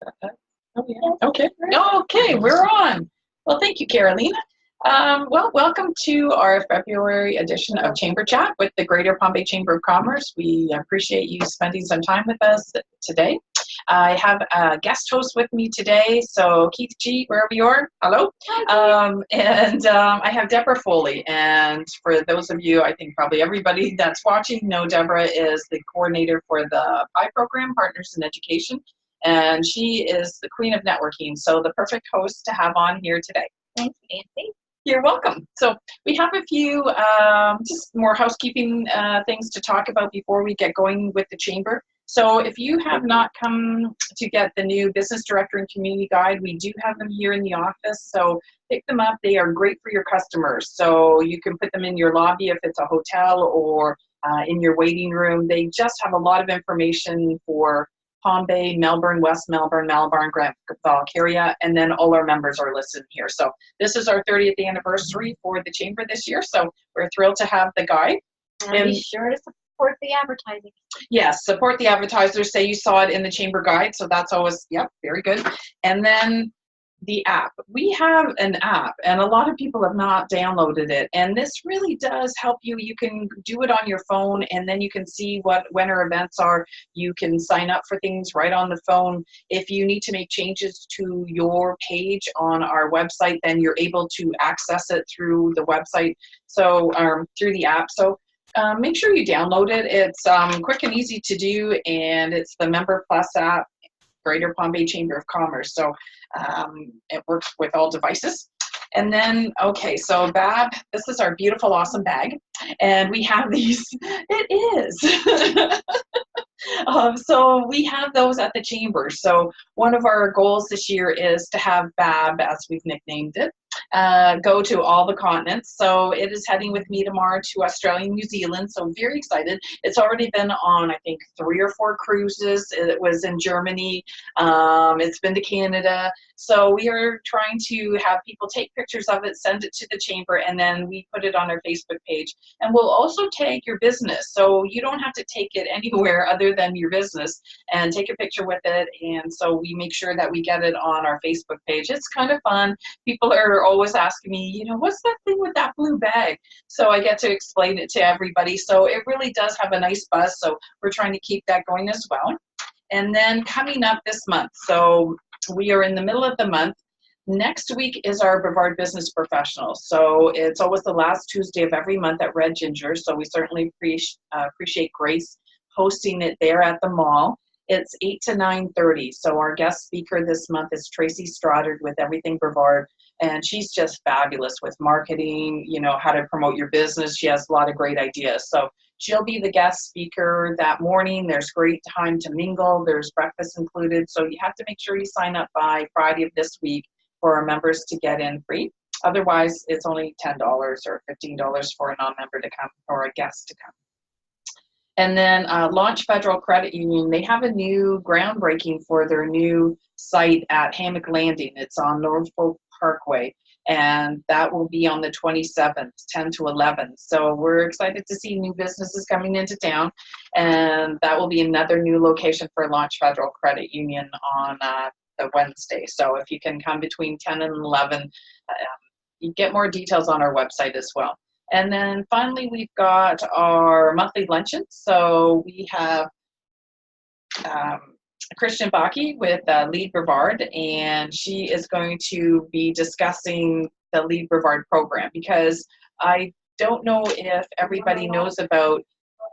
Oh, yeah. Okay. Okay, we're on. Well, thank you, Carolina. Well, welcome to our February edition of Chamber Chat with the Greater Palm Bay Chamber of Commerce. We appreciate you spending some time with us today. I have a guest host with me today, so Keith G, wherever you are, hello. I have Deborah Foley, and for those of you, I think probably everybody that's watching know Deborah is the coordinator for the PI program, Partners in Education, and she is the queen of networking, so the perfect host to have on here today. Thanks, Nancy. You're welcome. So we have a few just more housekeeping things to talk about before we get going with the chamber. So if you have not come to get the new Business Director and Community Guide, we do have them here in the office. So pick them up. They are great for your customers. So you can put them in your lobby if it's a hotel or in your waiting room. They just have a lot of information for Palm Bay, Melbourne, West Melbourne, Grant area, and then all our members are listed here. So this is our 30th anniversary for the Chamber this year, so we're thrilled to have the guide. And be sure to support the advertising. Yes, support the advertisers. Say you saw it in the Chamber guide, so that's always, yep, very good. And then the app. We have an app, and a lot of people have not downloaded it, and this really does help you. You can do it on your phone, and then you can see when our events are. You can sign up for things right on the phone. If you need to make changes to your page on our website, then you're able to access it through the website, so through the app. So make sure you download it. It's quick and easy to do, and it's the Member Plus app, Greater Palm Bay Chamber of Commerce. So it works with all devices. And then, okay, so Bab, this is our beautiful, awesome bag. And we have these, it is. So we have those at the Chamber. So one of our goals this year is to have Bab, as we've nicknamed it, go to all the continents. So it is heading with me tomorrow to Australia and New Zealand. So I'm very excited. It's already been on, I think, 3 or 4 cruises. It was in Germany. It's been to Canada. So we are trying to have people take pictures of it, send it to the Chamber, and then we put it on our Facebook page. And we'll also tag your business. So you don't have to take it anywhere other than your business and take a picture with it. And so we make sure that we get it on our Facebook page. It's kind of fun. People are always asking me, you know, what's that thing with that blue bag? So I get to explain it to everybody. So it really does have a nice buzz. So we're trying to keep that going as well. And then coming up this month, so we are in the middle of the month. Next week is our Brevard Business Professionals. So it's always the last Tuesday of every month at Red Ginger. So we certainly appreciate Grace hosting it there at the mall. It's 8 to 9:30. So our guest speaker this month is Tracy Stoddard with Everything Brevard. And she's just fabulous with marketing, you know, how to promote your business. She has a lot of great ideas. So she'll be the guest speaker that morning. There's great time to mingle. There's breakfast included. So you have to make sure you sign up by Friday of this week for our members to get in free. Otherwise, it's only $10 or $15 for a non-member to come or a guest to come. And then Launch Federal Credit Union, they have a new groundbreaking for their new site at Hammock Landing. It's on Norfolk Parkway, and that will be on the 27th, 10 to 11. So we're excited to see new businesses coming into town, and that will be another new location for Launch Federal Credit Union on the Wednesday. So if you can come between 10 and 11, you get more details on our website as well. And then finally, we've got our monthly luncheon. So we have Christian Baki with Lead Brevard, and she is going to be discussing the Lead Brevard program, because I don't know if everybody knows about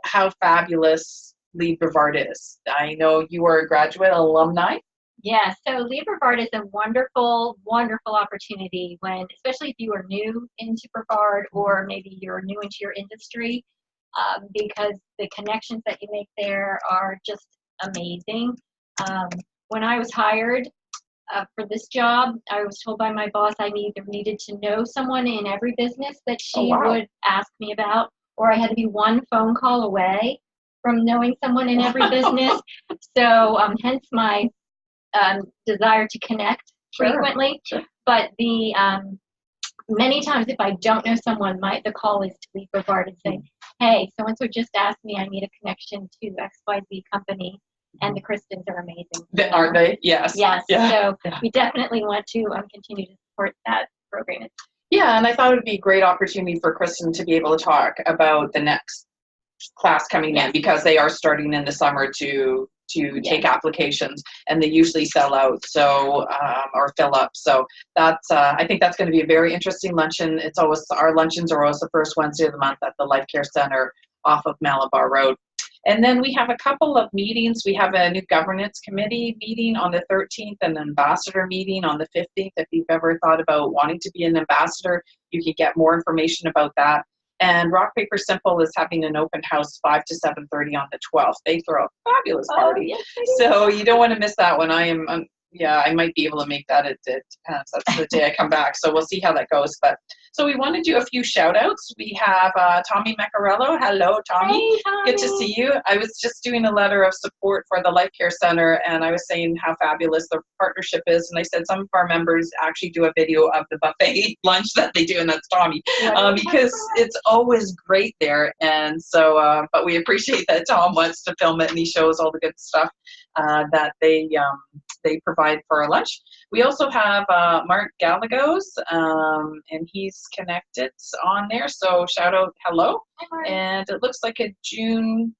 how fabulous Lead Brevard is. I know you are a graduate alumni. Yeah, so Lead Brevard is a wonderful, wonderful opportunity when, especially if you are new into Brevard or maybe you're new into your industry, because the connections that you make there are just amazing. When I was hired for this job, I was told by my boss I either needed to know someone in every business that she would ask me about, or I had to be one phone call away from knowing someone in every business. So hence my desire to connect frequently. Sure. But the many times if I don't know someone, the call is to Lead Brevard and say, hey, so-and-so just asked me, I need a connection to XYZ company. and the Kristens are amazing. Aren't they? Yes. Yes. Yeah. So Yeah. we definitely want to continue to support that program. Yeah, and I thought it would be a great opportunity for Kristen to be able to talk about the next class coming in, because they are starting in the summer to take applications, and they usually sell out, so or fill up. So that's I think that's going to be a very interesting luncheon. It's always, our luncheons are always the first Wednesday of the month at the Life Care Center off of Malabar Road. And then we have a couple of meetings. We have a new governance committee meeting on the 13th and an ambassador meeting on the 15th. If you've ever thought about wanting to be an ambassador, you can get more information about that. And Rock Paper Simple is having an open house 5 to 7:30 on the 12th. They throw a fabulous party. Yes, So you don't want to miss that one. I might be able to make that. It depends. That's the day I come back. So we'll see how that goes. But so we want to do a few shout outs. We have Tommy Macarello. Hello, Tommy. Hey, Tommy. Good to see you. I was just doing a letter of support for the Life Care Center, and I was saying how fabulous the partnership is. And I said some of our members actually do a video of the buffet lunch that they do, and that's Tommy, because it's always great there. And so, but we appreciate that Tom wants to film it, and he shows all the good stuff that they provide for our lunch. We also have Mark Gallegos, and he's connected on there. So shout out, hello. Hi, Mark. And it looks like a June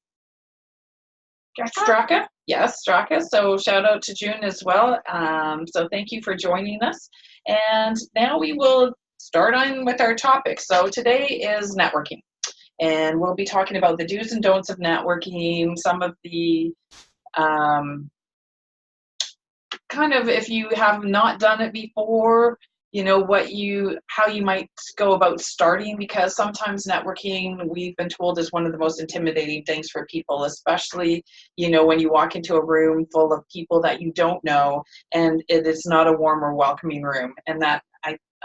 Straka. Yes, Straka. So shout out to June as well. So thank you for joining us. And now we will start on with our topic. So today is networking. And we'll be talking about the do's and don'ts of networking, some of the kind of, if you have not done it before, how you might go about starting, because sometimes networking, we've been told, is one of the most intimidating things for people, especially, when you walk into a room full of people that you don't know, and it is not a warm or welcoming room. And that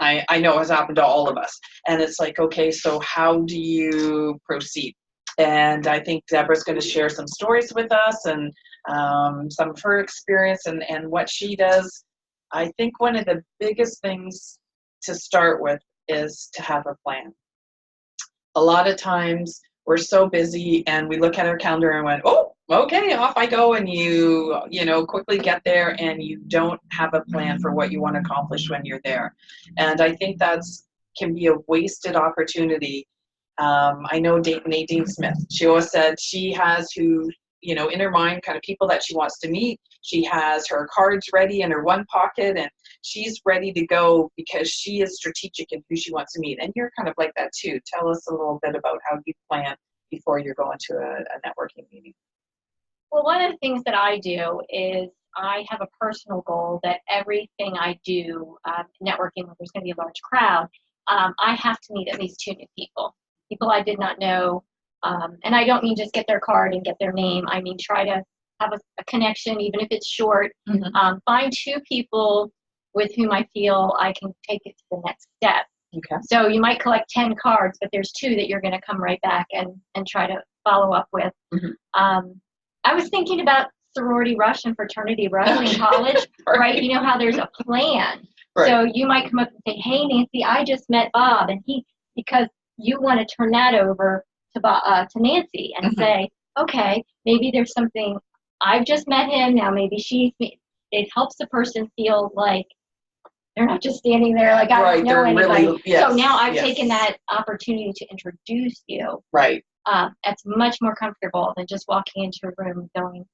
I know has happened to all of us. And it's like, okay, so how do you proceed? And I think Deborah's going to share some stories with us, and some of her experience and what she does. I think one of the biggest things to start with is to have a plan. A lot of times we're so busy and we look at our calendar and went, oh, okay, off I go, and you quickly get there, and you don't have a plan for what you want to accomplish when you're there. And I think can be a wasted opportunity. I know Nadine Smith, she always said she has in her mind, kind of people that she wants to meet. She has her cards ready in her one pocket, and she's ready to go because she is strategic in who she wants to meet. And you're kind of like that too. Tell us a little bit about how you plan before you're going to a networking meeting. Well, one of the things that I do is I have a personal goal that everything I do, networking, when there's going to be a large crowd, I have to meet at least 2 new people I did not know. And I don't mean just get their card and get their name. I mean, try to have a connection, even if it's short. Mm-hmm. Find 2 people with whom I feel I can take it to the next step. Okay. So you might collect 10 cards, but there's 2 that you're going to come right back and try to follow up with. Mm-hmm. I was thinking about sorority rush and fraternity rush in college, right? You know how there's a plan. Right. So you might come up and say, hey, Nancy, I just met Bob, and because you want to turn that over to Nancy and Mm-hmm. say, okay, maybe there's something, I've just met him, now maybe it helps the person feel like they're not just standing there like I don't know anybody. Really, yes, so now I've taken that opportunity to introduce you. Right. That's much more comfortable than just walking into a room going.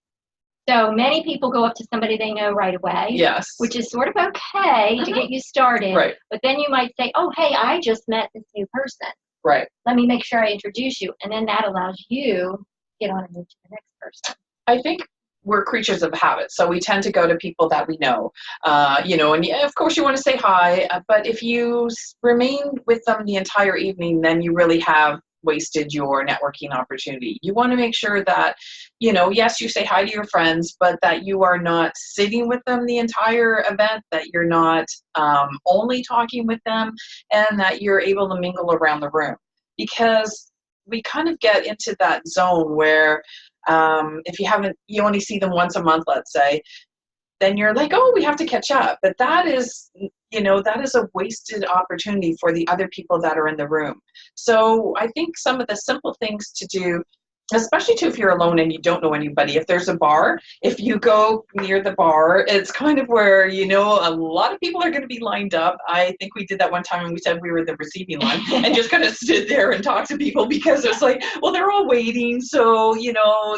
So many people go up to somebody they know right away. Yes. Which is sort of okay to get you started. Right. But then you might say, oh, hey, I just met this new person. Right. Let me make sure I introduce you. And then that allows you to get on and move to the next person. I think we're creatures of habit, so we tend to go to people that we know, and of course you want to say hi, but if you remain with them the entire evening, then you really have wasted your networking opportunity. You want to make sure that, yes, you say hi to your friends, but that you are not sitting with them the entire event, that you're not only talking with them, and that you're able to mingle around the room. Because we kind of get into that zone where if you only see them once a month, let's say, then you're like, oh, we have to catch up. But that is a wasted opportunity for the other people that are in the room. So I think some of the simple things to do especially too if you're alone and you don't know anybody. If there's a bar, if you go near the bar, it's kind of where, you know, a lot of people are going to be lined up. I think we did that one time and we said we were the receiving line and just kind of stood there and talked to people because it's like, well, they're all waiting. So, you know,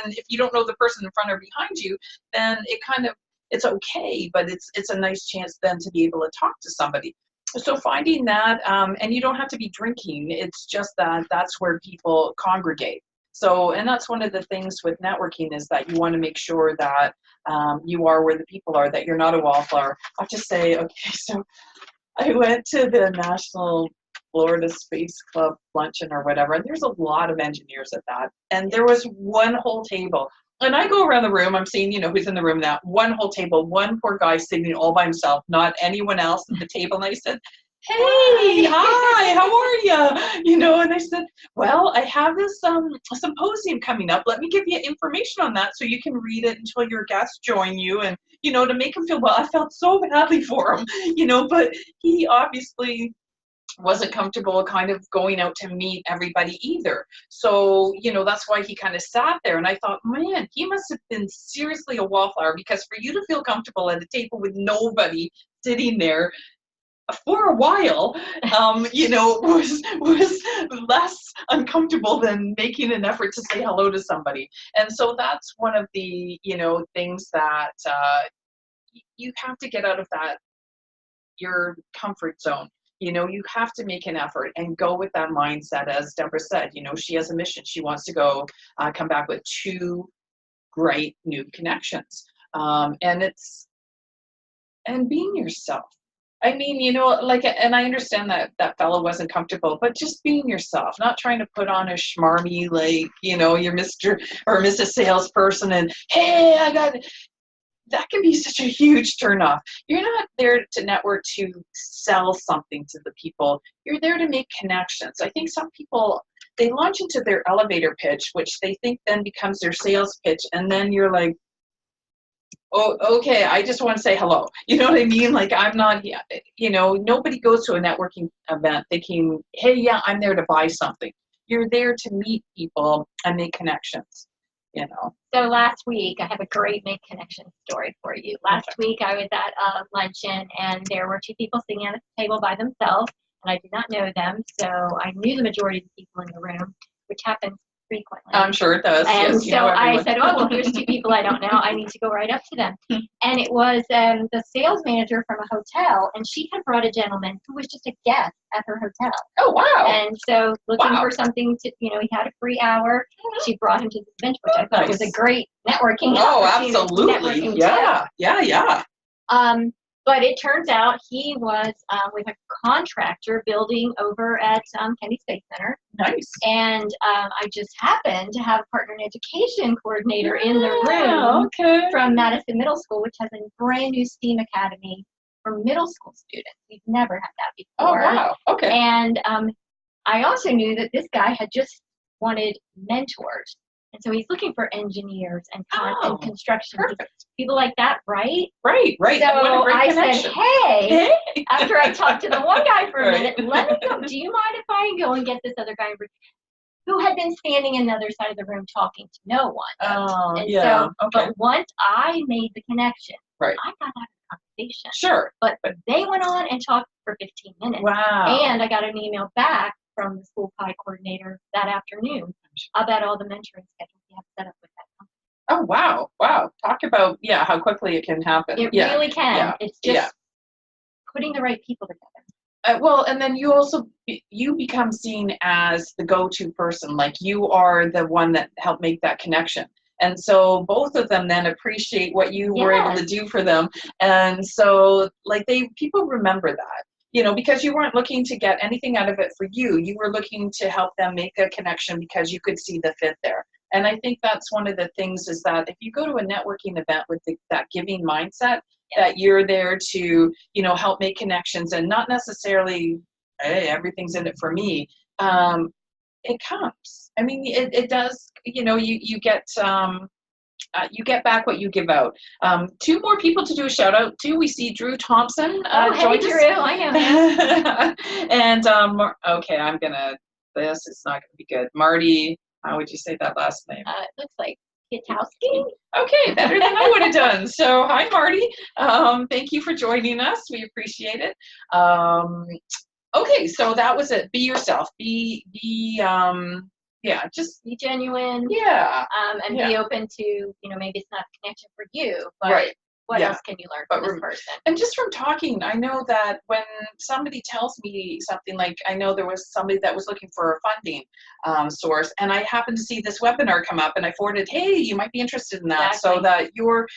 and if you don't know the person in front or behind you, then it kind of, it's okay, but it's a nice chance then to be able to talk to somebody. So finding that, and you don't have to be drinking, it's just that that's where people congregate. So, and that's one of the things with networking is that you want to make sure that you are where the people are, that you're not a wallflower. I have to say, okay, so I went to the National Florida Space Club luncheon or whatever, and there's a lot of engineers at that. And there was one whole table. And I go around the room, I'm seeing, you know, who's in the room now, one whole table, one poor guy sitting all by himself, not anyone else at the table. And I said, hey, hi, how are you? You know, and I said, well, I have this symposium coming up. Let me give you information on that so you can read it until your guests join you. And, you know, to make him feel well. I felt so badly for him, you know, but he obviously wasn't comfortable kind of going out to meet everybody either. So, you know, that's why he kind of sat there. And I thought, man, he must have been seriously a wallflower, because for you to feel comfortable at a table with nobody sitting there for a while, you know, was less uncomfortable than making an effort to say hello to somebody. And so that's one of the, you know, things that you have to get out of that, your comfort zone. You know, you have to make an effort and go with that mindset. As Deborah said, you know, she has a mission. She wants to go come back with 2 great new connections. And being yourself. I mean, you know, like, and I understand that that fellow wasn't comfortable, but just being yourself, not trying to put on a schmarmy, like, you know, you're Mr. or Mrs. Salesperson and, hey, I got it. That can be such a huge turnoff. You're not there to network to sell something to the people. You're there to make connections. I think some people, they launch into their elevator pitch, which they think then becomes their sales pitch. And then you're like, oh, okay, I just want to say hello. You know what I mean? Like, I'm not, you know, nobody goes to a networking event thinking, hey, yeah, I'm there to buy something. You're there to meet people and make connections, you know. So last week, I have a great make connection story for you. Last week, I was at a luncheon, and there were 2 people sitting at a table by themselves, and I did not know them, so I knew the majority of the people in the room, which happens frequently. I'm sure it does. And yes, so I said, oh, well, here's 2 people I don't know. I need to go right up to them. And it was the sales manager from a hotel, and she had brought a gentleman who was just a guest at her hotel. Oh, wow. And so looking for something to, you know, he had a free hour. She brought him to this event, which I thought was a great networking opportunity. Absolutely. Yeah. But it turns out he was with a contractor building over at Kennedy Space Center. Nice. And I just happened to have a partner and education coordinator in the room from Madison Middle School, which has a brand new STEAM academy for middle school students. We've never had that before. Oh, wow. Okay. And I also knew that this guy had just wanted mentors. And so he's looking for engineers and construction people like that, right? Right. So I said, hey, after I talked to the one guy for a minute, let me go. Do you mind if I go and get this other guy who had been standing on the other side of the room talking to no one? But once I made the connection, I got out of the conversation. Sure. But they went on and talked for 15 minutes. Wow. And I got an email back from the school pie coordinator that afternoon about all the mentoring schedules we have set up with that company. Oh, wow. Wow. Talk about, how quickly it can happen. It really can. Yeah. It's just putting the right people together. Well, and then you also, you become seen as the go-to person. Like, you are the one that helped make that connection. And so both of them then appreciate what you were able to do for them. And so, like, people remember that. You know, because you weren't looking to get anything out of it for you. You were looking to help them make a connection because you could see the fit there. And I think that's one of the things is that if you go to a networking event with that giving mindset, that you're there to, you know, help make connections and not necessarily, hey, everything's in it for me. It comes. I mean, it does, you know, you get back what you give out. 2 more people to do a shout out to. We see Drew Thompson. Hey, Drew, I know him. And, okay, this is not going to be good. Marty How would you say that last name? It looks like Kitowski. Okay, better than I would have done. So, hi, Marty. Thank you for joining us. We appreciate it. Okay, so that was it. Be yourself. Yeah, just Be genuine. yeah, And yeah. be open to, maybe it's not a connection for you, but Right. what Yeah. else can you learn But from this person? And just from talking, I know that when somebody tells me something, like I know there was somebody that was looking for a funding source, and I happened to see this webinar come up, and I forwarded, hey, you might be interested in that, so Exactly. that you're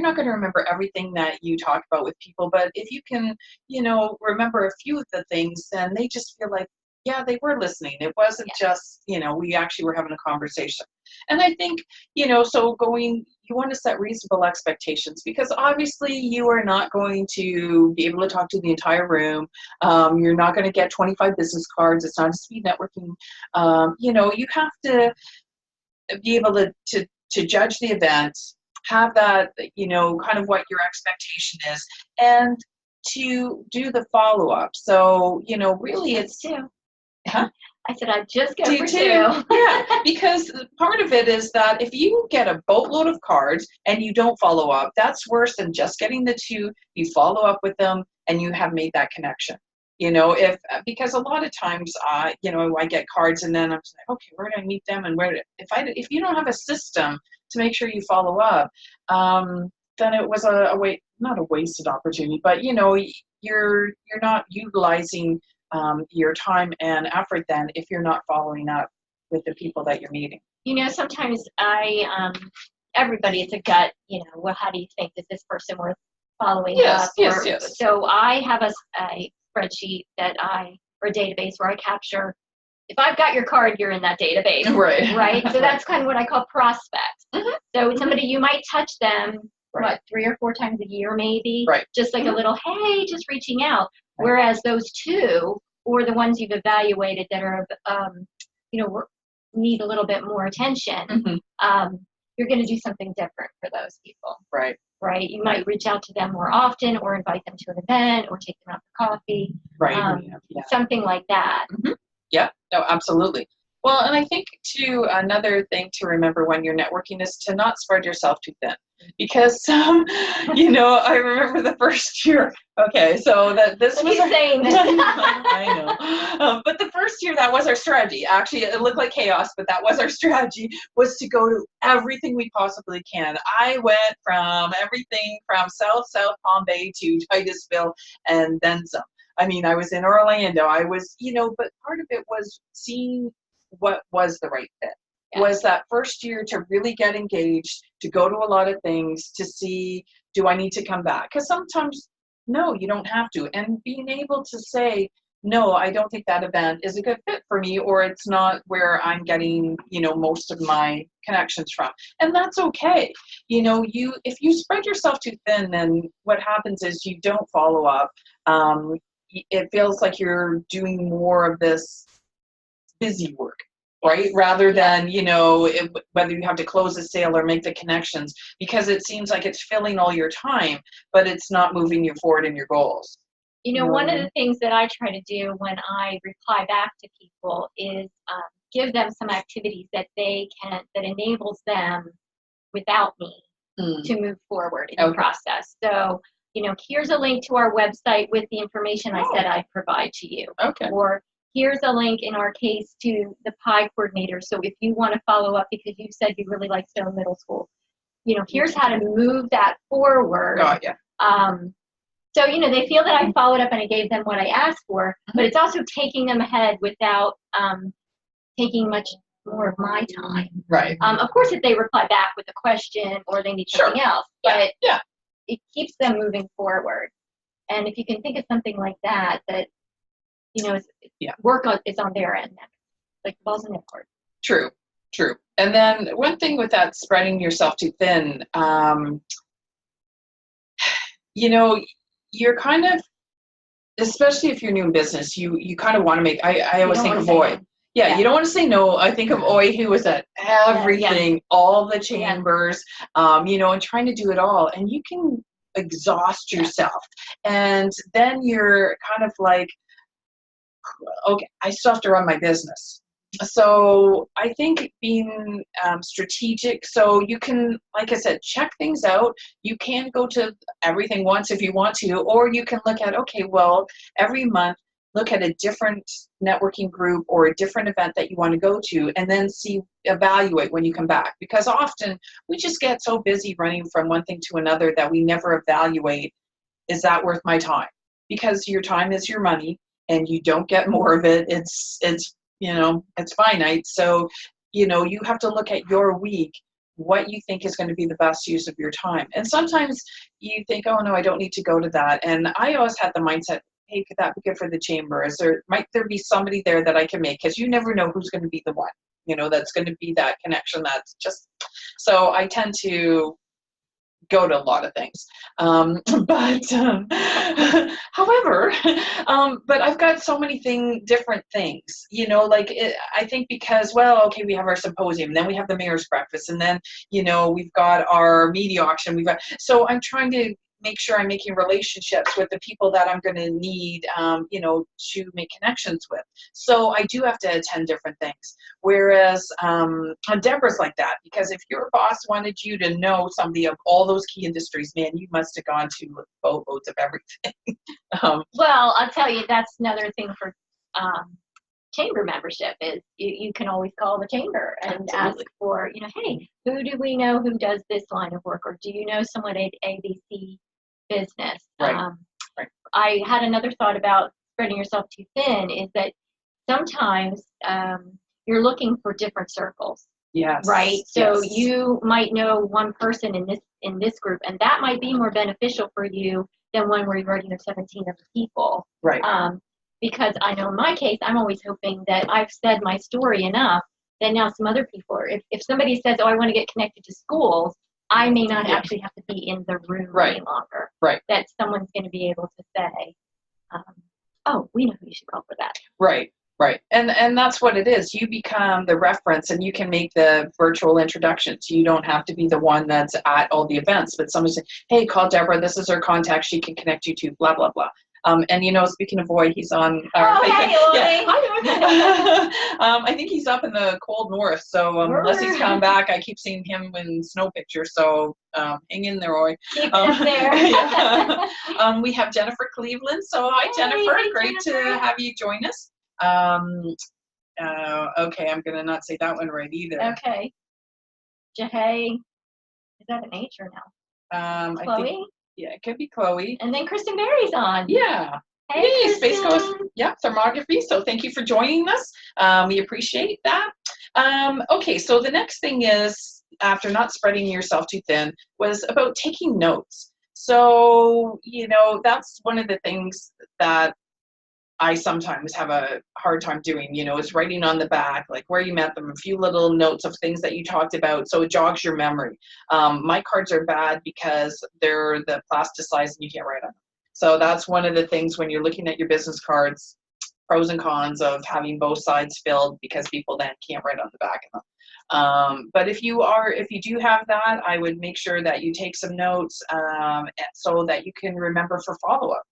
not going to remember everything that you talk about with people, but if you can, remember a few of the things, then they just feel like, yeah, they were listening. It wasn't just, we actually were having a conversation. And I think, so you want to set reasonable expectations, because obviously you are not going to be able to talk to the entire room. You're not going to get 25 business cards. It's not a speed networking. You have to be able to judge the event, have that, kind of what your expectation is, and to do the follow-up. So, really it's... Huh? I said I'd just go Do for too. two. Yeah, because part of it is that if you get a boatload of cards and you don't follow up, that's worse than just getting the two. You follow up with them and you have made that connection. Because a lot of times, I get cards and then I'm just like, okay, where do I meet them, and if you don't have a system to make sure you follow up, then it was not a wasted opportunity, but you're not utilizing your time and effort then if you're not following up with the people that you're meeting. Sometimes everybody, it's a gut, well, how do you think, is this person worth following up? Yes. So I have a spreadsheet or a database where I capture, if I've got your card, you're in that database. Right? So that's kind of what I call prospects. Mm-hmm. So somebody, you might touch them, 3 or 4 times a year maybe? Right. Just like a little, hey, just reaching out. Right. Whereas those two, or the ones you've evaluated that are, need a little bit more attention, you're going to do something different for those people. Right. You might reach out to them more often, or invite them to an event, or take them out for coffee. Right. Something like that. Mm-hmm. Yeah. No, absolutely. Well, and I think too, another thing to remember when you're networking is to not spread yourself too thin. Because, I remember the first year. Okay, so this was saying this. I know. But the first year, that was our strategy. Actually, it looked like chaos, but that was our strategy, was to go to everything we possibly can. I went from everything from South Palm Bay to Titusville and then some. I mean, I was in Orlando. I was, but part of it was seeing what was the right fit. Was that first year to really get engaged, to go to a lot of things, to see, do I need to come back? Because sometimes, no, you don't have to. And being able to say, no, I don't think that event is a good fit for me, or it's not where I'm getting, most of my connections from. And that's okay. If you spread yourself too thin, then what happens is you don't follow up. It feels like you're doing more of this busy work. Right? Rather than, whether you have to close a sale or make the connections, because it seems like it's filling all your time, but it's not moving you forward in your goals. One of the things that I try to do when I reply back to people is give them some activities that enables them without me to move forward in the process. So, here's a link to our website with the information I said I'd provide to you. Okay. Or here's a link, in our case, to the PI coordinator. So if you want to follow up because you said you really like Stone Middle School, here's how to move that forward. Got ya. So, they feel that I followed up and I gave them what I asked for, but it's also taking them ahead without taking much more of my time. Right. Of course, if they reply back with a question or they need something else, but it keeps them moving forward. And if you can think of something like that, work is on their end next, like balls in their court. True. And then one thing with that spreading yourself too thin, you're kind of, especially if you're new in business, you kind of want to make, I always think of Oy. You don't want to say no. I think of Oy, who was at everything, all the chambers, and trying to do it all. And you can exhaust yourself. And then you're kind of like, okay, I still have to run my business. So I think being strategic, so you can, like I said, check things out. You can go to everything once if you want to, or you can look at, okay, well, every month, look at a different networking group or a different event that you want to go to, and then evaluate when you come back. Because often we just get so busy running from one thing to another that we never evaluate, is that worth my time? Because your time is your money and you don't get more of it. It's it's finite. So, you have to look at your week, what you think is going to be the best use of your time. And sometimes you think, oh no, I don't need to go to that. And I always had the mindset, hey, could that be good for the chamber? Might there be somebody there that I can make? Because you never know who's going to be the one, that's going to be that connection. That's just, so I tend to go to a lot of things. But however, but I've got so many different things, I think because, well, okay, we have our symposium, then we have the mayor's breakfast, and then, we've got our media auction. So I'm trying to make sure I'm making relationships with the people that I'm going to need, to make connections with. So I do have to attend different things. Whereas Deborah's like that, because if your boss wanted you to know somebody of all those key industries, man, you must have gone to boatloads of everything. Well, I'll tell you, that's another thing for chamber membership is you can always call the chamber and ask for, hey, who do we know who does this line of work? Or do you know someone at ABC business? Right. Right. I had another thought about spreading yourself too thin is that sometimes you're looking for different circles. Yes. Right. So you might know one person in this group, and that might be more beneficial for you than one where you already know 17 other people. Right. Because I know in my case, I'm always hoping that I've said my story enough that now some other people, or if somebody says, oh, I want to get connected to schools, I may not actually have to be in the room any longer. Right. That someone's going to be able to say, oh, we know who you should call for that. Right. Right. And that's what it is. You become the reference and you can make the virtual introductions. You don't have to be the one that's at all the events, but someone say, hey, call Deborah. This is her contact. She can connect you to blah, blah, blah. And speaking of Roy, he's on our hey, I think he's up in the cold north. So unless he's coming back, I keep seeing him in snow pictures. So hang in there, Roy. Keep it there. Yeah. We have Jennifer Cleveland. So hi, Jennifer. Great to have you join us. Okay, I'm gonna not say that one right either. Okay. Jahay, is that an H or no? Chloe? I think, yeah, it could be Chloe. And then Kristen Berry's on. Yeah. Hey, Space Coast, thermography. So thank you for joining us. We appreciate that. Okay, so the next thing is, after not spreading yourself too thin, was about taking notes. So, that's one of the things that I sometimes have a hard time doing, is writing on the back, like where you met them, a few little notes of things that you talked about, so it jogs your memory. My cards are bad because they're the plasticized and you can't write on them. So that's one of the things when you're looking at your business cards, pros and cons of having both sides filled, because people then can't write on the back of them. But if you do have that, I would make sure that you take some notes so that you can remember for follow-up.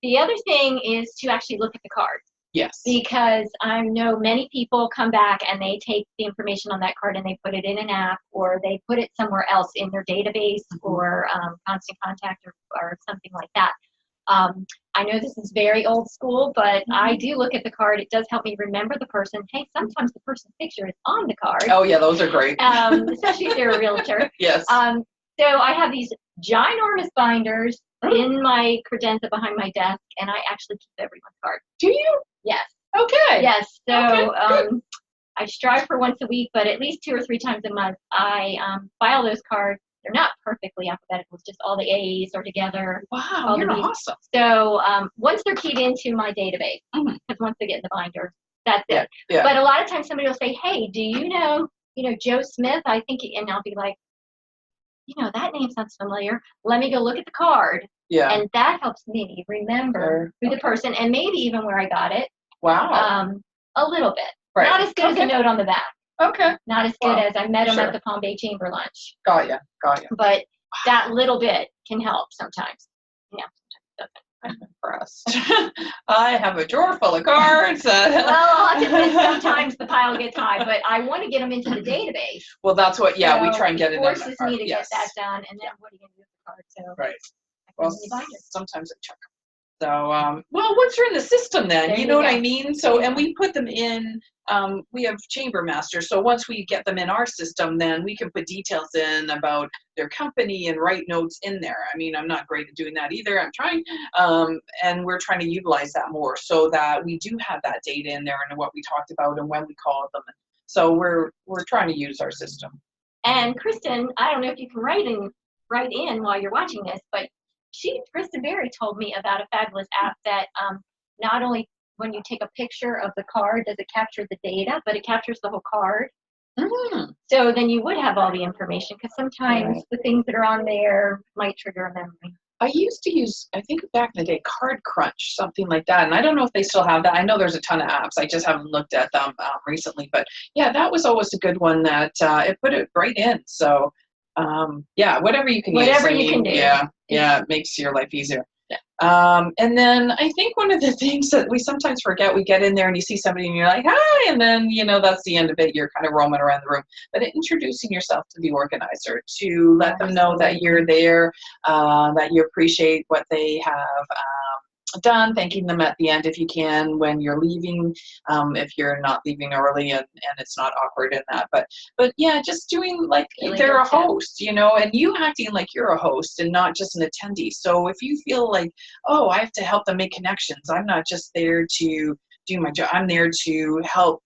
The other thing is to actually look at the card. Yes. Because I know many people come back and they take the information on that card and they put it in an app, or they put it somewhere else in their database, or Constant Contact or something like that. I know this is very old school, but I do look at the card. It does help me remember the person. Hey, sometimes the person's picture is on the card. Oh yeah, those are great. Especially if they're a realtor. Yes. So I have these ginormous binders in my credenza behind my desk, and I actually keep everyone's card. Do you? Yes. Okay. Yes. So okay, I strive for once a week, but at least 2 or 3 times a month, I file those cards. They're not perfectly alphabetical. It's just all the A's are together. Wow, you're awesome. So once they're keyed into my database, because once they get in the binder, that's it. Yeah. But a lot of times somebody will say, hey, do you know Joe Smith? I think, and I'll be like, that name sounds familiar. Let me go look at the card. Yeah. And that helps me remember who the person, and maybe even where I got it. Wow. A little bit. Right. Not as good as a note on the back. Okay. Not as good as I met him at the Palm Bay Chamber lunch. Got ya. Got ya. But that little bit can help sometimes. Yeah. I'm impressed. honest. I have a drawer full of cards. Well, I'll have to admit, sometimes the pile gets high, but I want to get them into the database. Well, that's what, yeah, we So try and get it in the forces card. me to Yes. get that done, and then what are you going to do with the card? So Right. I Well, can really bind it. sometimes I check them. So, well, once you're in the system then, There you you know what go. I mean? So, and we put them in, we have chamber masters. So once we get them in our system, then we can put details in about their company and write notes in there. I mean, I'm not great at doing that either. I'm trying. And we're trying to utilize that more so that we do have that data in there and what we talked about and when we called them. So we're trying to use our system. And Kristen, I don't know if you can write in while you're watching this, but Kristen Berry told me about a fabulous app that not only when you take a picture of the card does it capture the data, but it captures the whole card. Mm-hmm. So then you would have all the information, because sometimes the things that are on there might trigger a memory. I used to use, I think back in the day, Card Crunch, something like that. And I don't know if they still have that. I know there's a ton of apps. I just haven't looked at them recently. But yeah, that was always a good one that it put it right in. So yeah, whatever you can use. Whatever you can do. Yeah, it makes your life easier. And then I think one of the things that we sometimes forget, we get in there and you see somebody and you're like, hi, and then, you know, that's the end of it. You're kind of roaming around the room. But introducing yourself to the organizer, to let them know that you're there, that you appreciate what they have done, thanking them at the end if you can when you're leaving, if you're not leaving early and it's not awkward in that. But yeah, just doing like Really they're a good tip. host, you know, and you acting like you're a host and not just an attendee. So if you feel like, oh, I have to help them make connections, I'm not just there to do my job, I'm there to help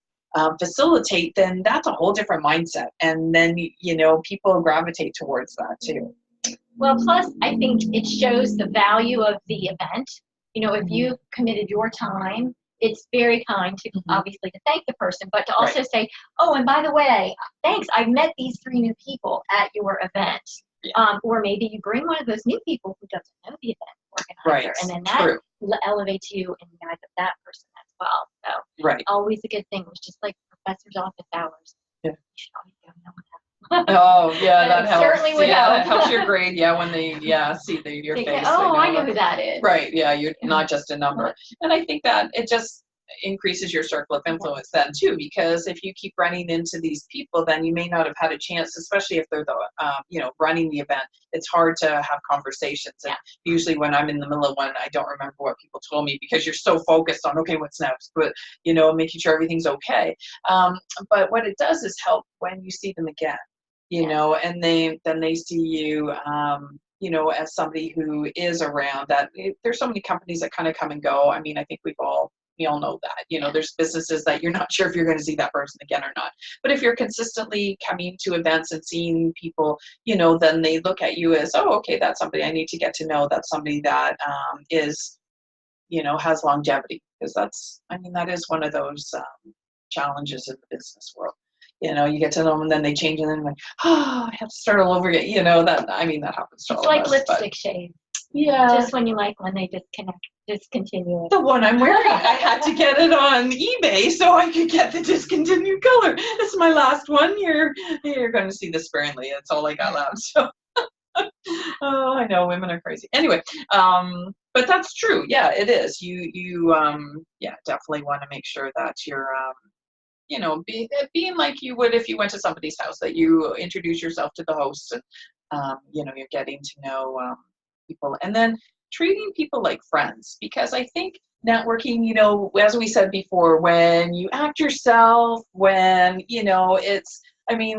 facilitate, then that's a whole different mindset. And then, you know, people gravitate towards that too. Well, plus I think it shows the value of the event. You know, if you've committed your time, it's very kind to obviously to thank the person, but to also say, oh, and by the way, thanks, I've met these 3 new people at your event. Yeah. Or maybe you bring one of those new people who doesn't know the event organizer, and then that elevates you in the eyes of that person as well. So always a good thing. It was just like professor's office hours. Yeah. You should always go know what happened. Oh yeah, that helps. Certainly would help. That helps your grade. Yeah, when they see your face. Oh, I know who that is. Right. Yeah, you're not just a number. And I think that it just increases your circle of influence then too, because if you keep running into these people, then you may not have had a chance, especially if they're the running the event. It's hard to have conversations. And usually when I'm in the middle of one, I don't remember what people told me because you're so focused on, okay, what's next? But, you know, making sure everything's okay. But what it does is help when you see them again. You know, and then they see you, you know, as somebody who is around. That there's so many companies that kind of come and go. I mean, I think we all know that. You know, there's businesses that you're not sure if you're going to see that person again or not. But if you're consistently coming to events and seeing people, you know, then they look at you as, oh, okay, that's somebody I need to get to know. That's somebody that is, you know, has longevity, because that is one of those challenges in the business world. You know, you get to know them and then they change and then like, oh, I have to start all over again. You know, that happens to all of us. It's like lipstick shade. Yeah. Just when you like when they discontinue it. The one I'm wearing, I had to get it on eBay so I could get the discontinued color. This is my last one. You're going to see this sparingly. That's all I got left. So, oh, I know women are crazy. Anyway, but that's true. Yeah, it is. You definitely want to make sure that you're you know, being like you would if you went to somebody's house, that you introduce yourself to the host and, you know, you're getting to know people. And then treating people like friends, because I think networking, you know, as we said before, when you act yourself, when, you know,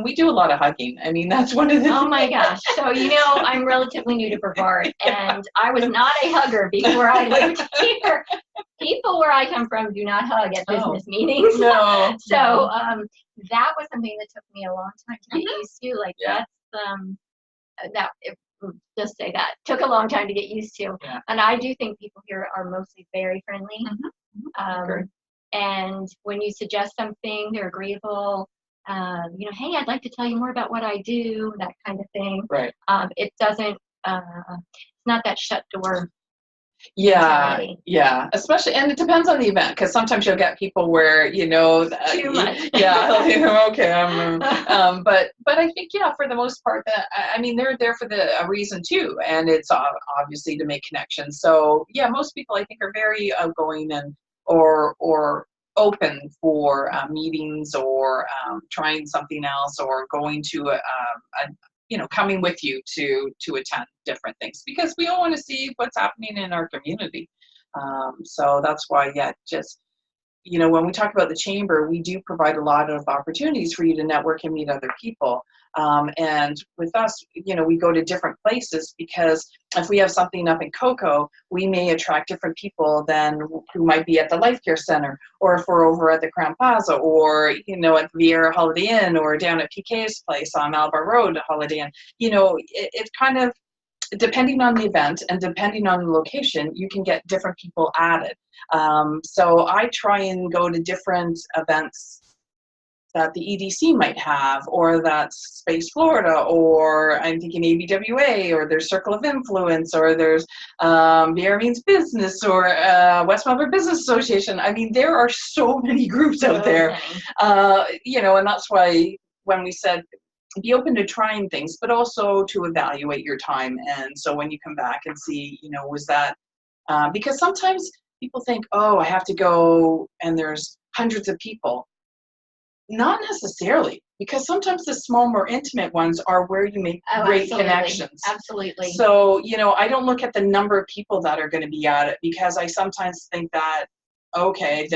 we do a lot of hugging. I mean, that's one of the Oh my gosh. So, you know, I'm relatively new to Brevard, and I was not a hugger before I lived here. People where I come from do not hug at business meetings. No. So that was something that took me a long time to get used to. Like just say that took a long time to get used to. Yeah. And I do think people here are mostly very friendly. And when you suggest something, they're agreeable. You know, hey, I'd like to tell you more about what I do, that kind of thing. Right. It doesn't, it's not that shut door Yeah, mentality. yeah, especially, and it depends on the event, because sometimes you'll get people where, Too much. yeah, okay, but I think, yeah, for the most part, that I mean, they're there for a reason too, and it's obviously to make connections. So yeah, most people I think are very outgoing and or open for meetings, or trying something else, or going to coming with you to attend different things, because we all want to see what's happening in our community. So that's why, yeah, just when we talk about the chamber, we do provide a lot of opportunities for you to network and meet other people. And with us, we go to different places, because if we have something up in Cocoa, we may attract different people than who might be at the Life Care Center, or if we're over at the Crown Plaza, or, at the Vieira Holiday Inn, or down at PK's place on Malabar Road, Holiday Inn. It kind of, depending on the event and depending on the location, you can get different people added. So I try and go to different events that the EDC might have, or that Space Florida, or I'm thinking ABWA, or there's Circle of Influence, or there's Vieira Means Business, or West Melbourne Business Association. I mean, there are so many groups out there, and that's why when we said be open to trying things, but also to evaluate your time. And so when you come back and see, was that, because sometimes people think, oh, I have to go and there's hundreds of people. Not necessarily, because sometimes the small, more intimate ones are where you make great connections. Absolutely. So, I don't look at the number of people that are going to be at it, because I sometimes think that, okay,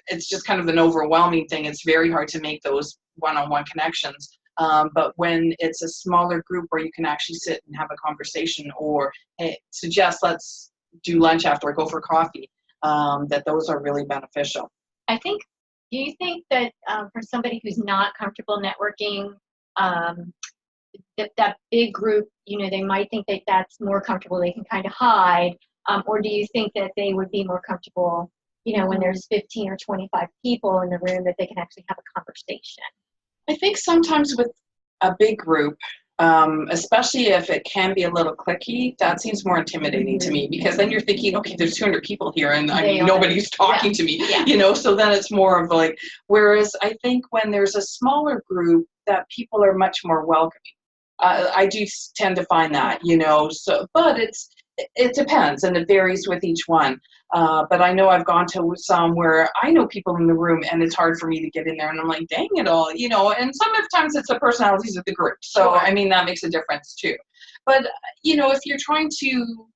it's just kind of an overwhelming thing. It's very hard to make those one-on-one connections. But when it's a smaller group where you can actually sit and have a conversation, or hey, suggest let's do lunch after, or go for coffee, that those are really beneficial. Do you think that for somebody who's not comfortable networking, that big group, they might think that that's more comfortable, they can kind of hide, or do you think that they would be more comfortable, when there's 15 or 25 people in the room, that they can actually have a conversation? I think sometimes with a big group, especially if it can be a little cliquey, that seems more intimidating to me, because then you're thinking, okay, there's 200 people here, and I mean, nobody's talking to me, so then it's more of like, whereas I think when there's a smaller group, that people are much more welcoming. I do tend to find that, but it depends, and it varies with each one. But I know I've gone to some where I know people in the room, and it's hard for me to get in there, and I'm like, dang it all, and sometimes it's the personalities of the group. So, sure. I mean, that makes a difference too. But, if you're trying to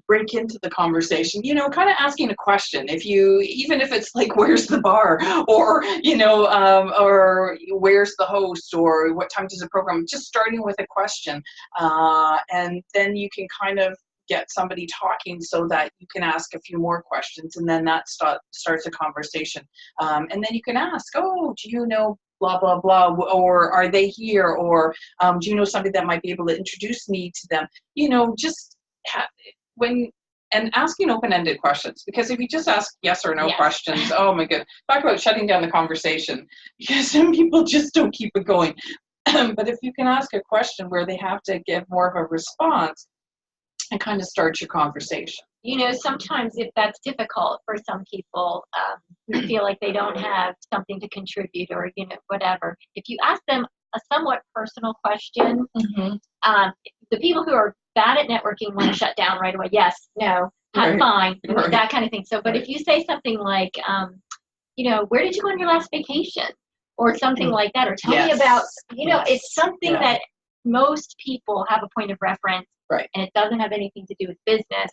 break into the conversation, kind of asking a question, even if it's like, where's the bar, or, or where's the host, or what time does the program, just starting with a question. And then you can kind of get somebody talking, so that you can ask a few more questions, and then that starts a conversation. And then you can ask, oh, do you know blah, blah, blah, or are they here, or do you know somebody that might be able to introduce me to them? Just and asking open-ended questions, because if you just ask yes or no questions, oh my goodness, talk about shutting down the conversation, because some people just don't keep it going. But if you can ask a question where they have to give more of a response, and kind of start your conversation. Sometimes if that's difficult for some people, who feel like they don't have something to contribute, or, whatever, if you ask them a somewhat personal question, the people who are bad at networking want to shut down right away. Yes, no, have fine, that kind of thing. So, but if you say something like, where did you go on your last vacation? Or something like that, or tell me about, it's something that most people have a point of reference, and it doesn't have anything to do with business.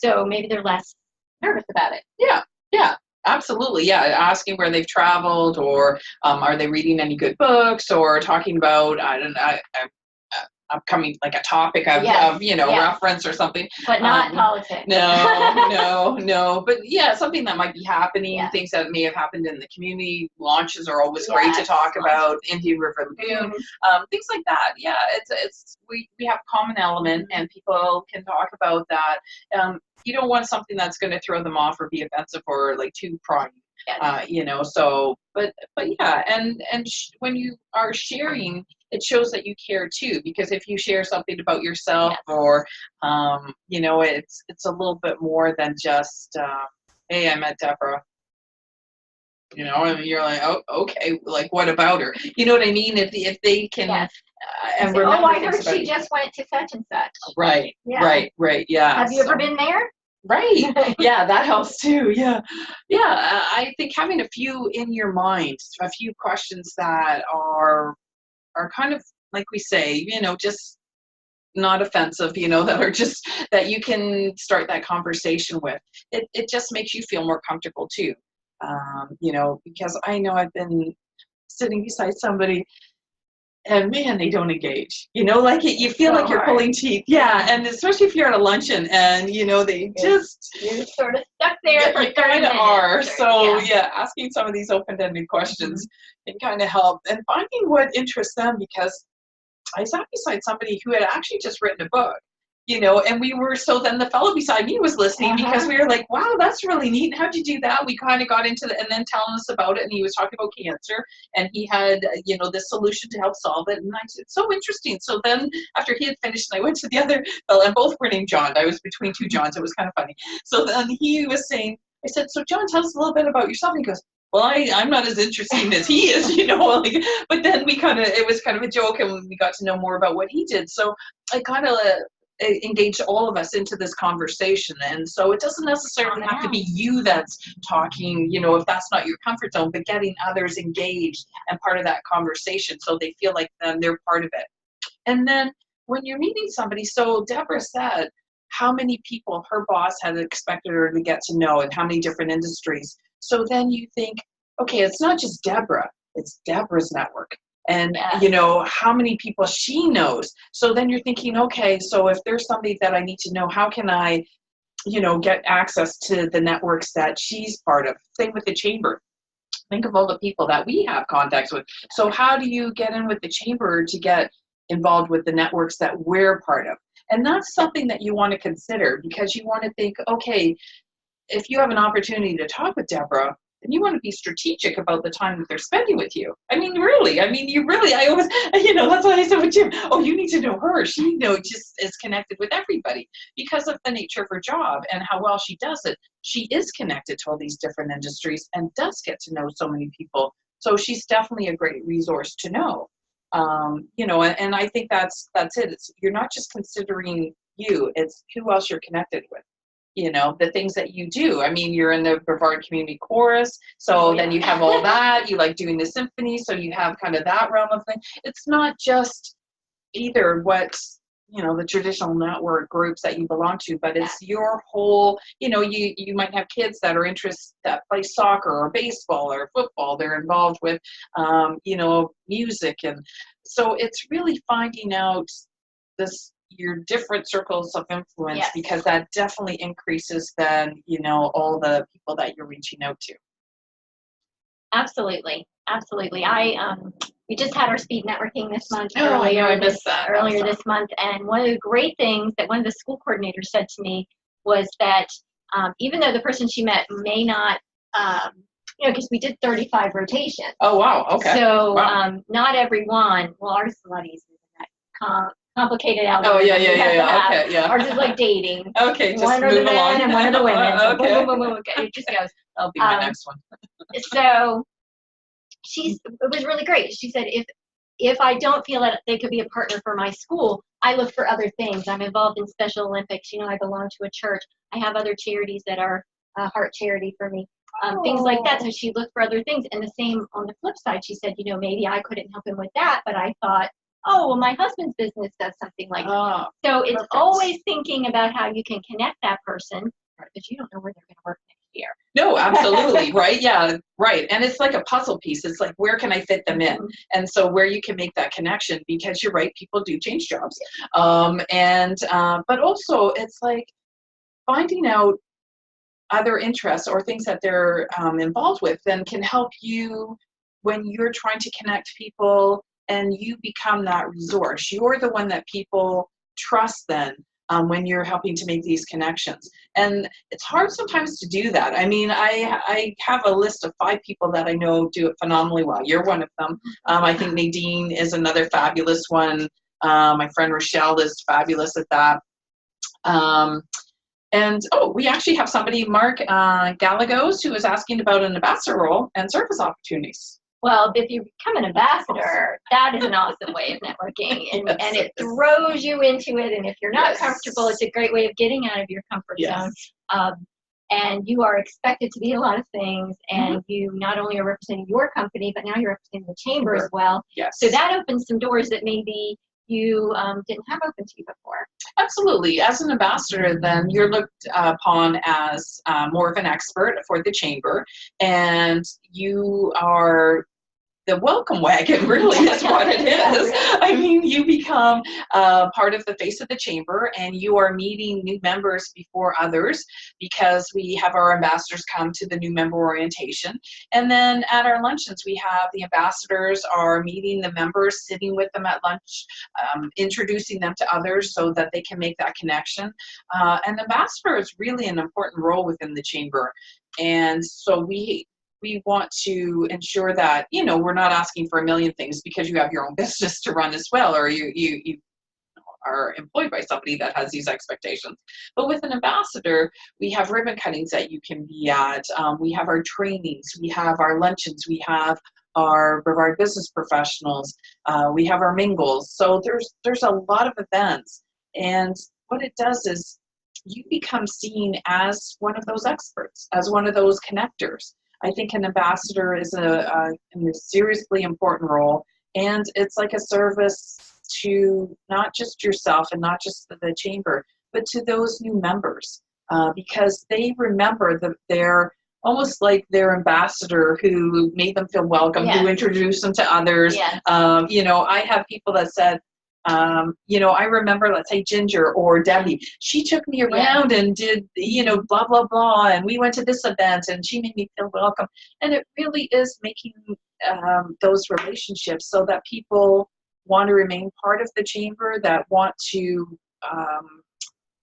So maybe they're less nervous about it. Yeah, absolutely. Yeah, asking where they've traveled, or are they reading any good books, or talking about, upcoming, like a topic of reference or something, but not politics. No, but yeah, something that might be happening, things that may have happened in the community. Launches are always great to talk about. Indian River Lagoon, things like that. Yeah, it's we have common element, and people can talk about that. You don't want something that's going to throw them off or be offensive, or like too prying. So but yeah, and when you are sharing, it shows that you care too, because if you share something about yourself, Yes. or you know, it's a little bit more than just hey, I met Deborah, you know, and you're like, oh, okay, like what about her? You know what I mean? If they can Yes. and Say, oh, remember I things heard about she you. just went to such and such. Right, Yeah. right, yeah. Have you ever So- been there? Right. Yeah, that helps too. Yeah. Yeah. I think having a few in your mind, a few questions that are kind of like we say, you know, just not offensive, you know, that are just that you can start that conversation with. It just makes you feel more comfortable too. You know, because I know I've been sitting beside somebody and man, they don't engage. You know, like you feel So like you're hard. pulling teeth. Yeah, and especially if you're at a luncheon and you know they just You're sort of stuck there for you 30 kind of minutes. are. or- So yeah. yeah, asking some of these open-ended questions can kind of help, and finding what interests them. Because I sat beside somebody who had actually just written a book, you know, and we were, so then the fellow beside me was listening because we were like, wow, that's really neat. How'd you do that? We kind of got into it, and then telling us about it. And he was talking about cancer, and he had, you know, this solution to help solve it. And I said, so interesting. So then after he had finished, and I went to the other fellow, and both were named John. I was between two Johns. It was kind of funny. So then he was saying, I said, so John, tell us a little bit about yourself. And he goes, well, I'm not as interesting as he is, you know, like, but then it was kind of a joke, and we got to know more about what he did. So I kind of engaged all of us into this conversation. And so it doesn't necessarily have to be you that's talking, you know, if that's not your comfort zone, but getting others engaged and part of that conversation so they feel like then they're part of it. And then when you're meeting somebody, so Deborah said how many people her boss had expected her to get to know and how many different industries. So then you think, okay, it's not just Deborah, it's Deborah's network. And, Yes. you know, how many people she knows. So then you're thinking, okay, so if there's somebody that I need to know, how can I, you know, get access to the networks that she's part of? Same with the chamber. Think of all the people that we have contacts with. So how do you get in with the chamber to get involved with the networks that we're part of? And that's something that you want to consider, because you want to think, okay, if you have an opportunity to talk with Deborah, then you want to be strategic about the time that they're spending with you. I mean, really, I always, you know, that's why I said with Jim, oh, you need to know her. She, you know, just is connected with everybody because of the nature of her job and how well she does it. She is connected to all these different industries and does get to know so many people. So she's definitely a great resource to know. You know, and I think that's it. You're not just considering you, it's who else you're connected with. You know, the things that you do. I mean, you're in the Brevard Community Chorus, so then you have all that. You like doing the symphony, so you have kind of that realm of thing. It's not just either what, you know, the traditional network groups that you belong to, but it's your whole, you know, you might have kids that are interested, that play soccer or baseball or football. They're involved with, you know, music. And so it's really finding out your different circles of influence, because that definitely increases then, you know, all the people that you're reaching out to. Absolutely. We just had our speed networking this month I missed that. earlier this month, and one of the great things that one of the school coordinators said to me was that even though the person she met may not, you know, because we did 35 rotations. Oh wow, okay. So wow. Not everyone. Well, ours is a lot easier than that. Complicated out. Oh yeah. Okay, yeah. Ours is like dating. Okay, just one of the move men along. and one of the women. So Okay. boom, boom, boom, boom. It just goes. That'll be my next one. So it was really great. She said, if I don't feel that they could be a partner for my school, I look for other things. I'm involved in Special Olympics. You know, I belong to a church. I have other charities that are a heart charity for me. Things like that. So she looked for other things. And the same on the flip side, she said, you know, maybe I couldn't help him with that, but I thought, oh, well, my husband's business does something like that. So it's always thinking about how you can connect that person, because you don't know where they're going to work next year. No, absolutely. Right. Yeah. Right. And it's like a puzzle piece. It's like, where can I fit them in? And so where you can make that connection, because you're right, people do change jobs. But also it's like finding out other interests or things that they're involved with then can help you when you're trying to connect people, and you become that resource. You're the one that people trust then when you're helping to make these connections. And it's hard sometimes to do that. I mean, I have a list of 5 people that I know do it phenomenally well. You're one of them. I think Nadine is another fabulous one. My friend Rochelle is fabulous at that. And we actually have somebody, Mark Galagos, who is asking about an ambassador role and service opportunities. Well, if you become an ambassador, that is an awesome way of networking, and, Yes, and it throws you into it. And if you're not Yes. comfortable, it's a great way of getting out of your comfort zone. And you are expected to be a lot of things, and you not only are representing your company, but now you're representing the chamber as well. Yes. So that opens some doors that maybe you didn't have open to you before. Absolutely. As an ambassador, then you're looked upon as more of an expert for the chamber, and you are the welcome wagon, really is what it is. I mean, you become part of the face of the chamber, and you are meeting new members before others, because we have our ambassadors come to the new member orientation. And then at our luncheons, we have the ambassadors are meeting the members, sitting with them at lunch, introducing them to others so that they can make that connection. And the ambassador is really an important role within the chamber. And so we want to ensure that, you know, we're not asking for a million things because you have your own business to run as well, or you are employed by somebody that has these expectations. But with an ambassador, we have ribbon cuttings that you can be at. We have our trainings, we have our luncheons, we have our Brevard business professionals, we have our mingles. So there's a lot of events, and what it does is you become seen as one of those experts, as one of those connectors. I think an ambassador is a seriously important role, and it's like a service to not just yourself and not just the chamber, but to those new members, because they remember that they're almost like their ambassador who made them feel welcome, who introduced them to others. You know, I have people that said, you know, I remember, let's say Ginger or Debbie, she took me around and did, you know, blah, blah, blah, and we went to this event and she made me feel welcome. And it really is making those relationships so that people want to remain part of the chamber, that want to,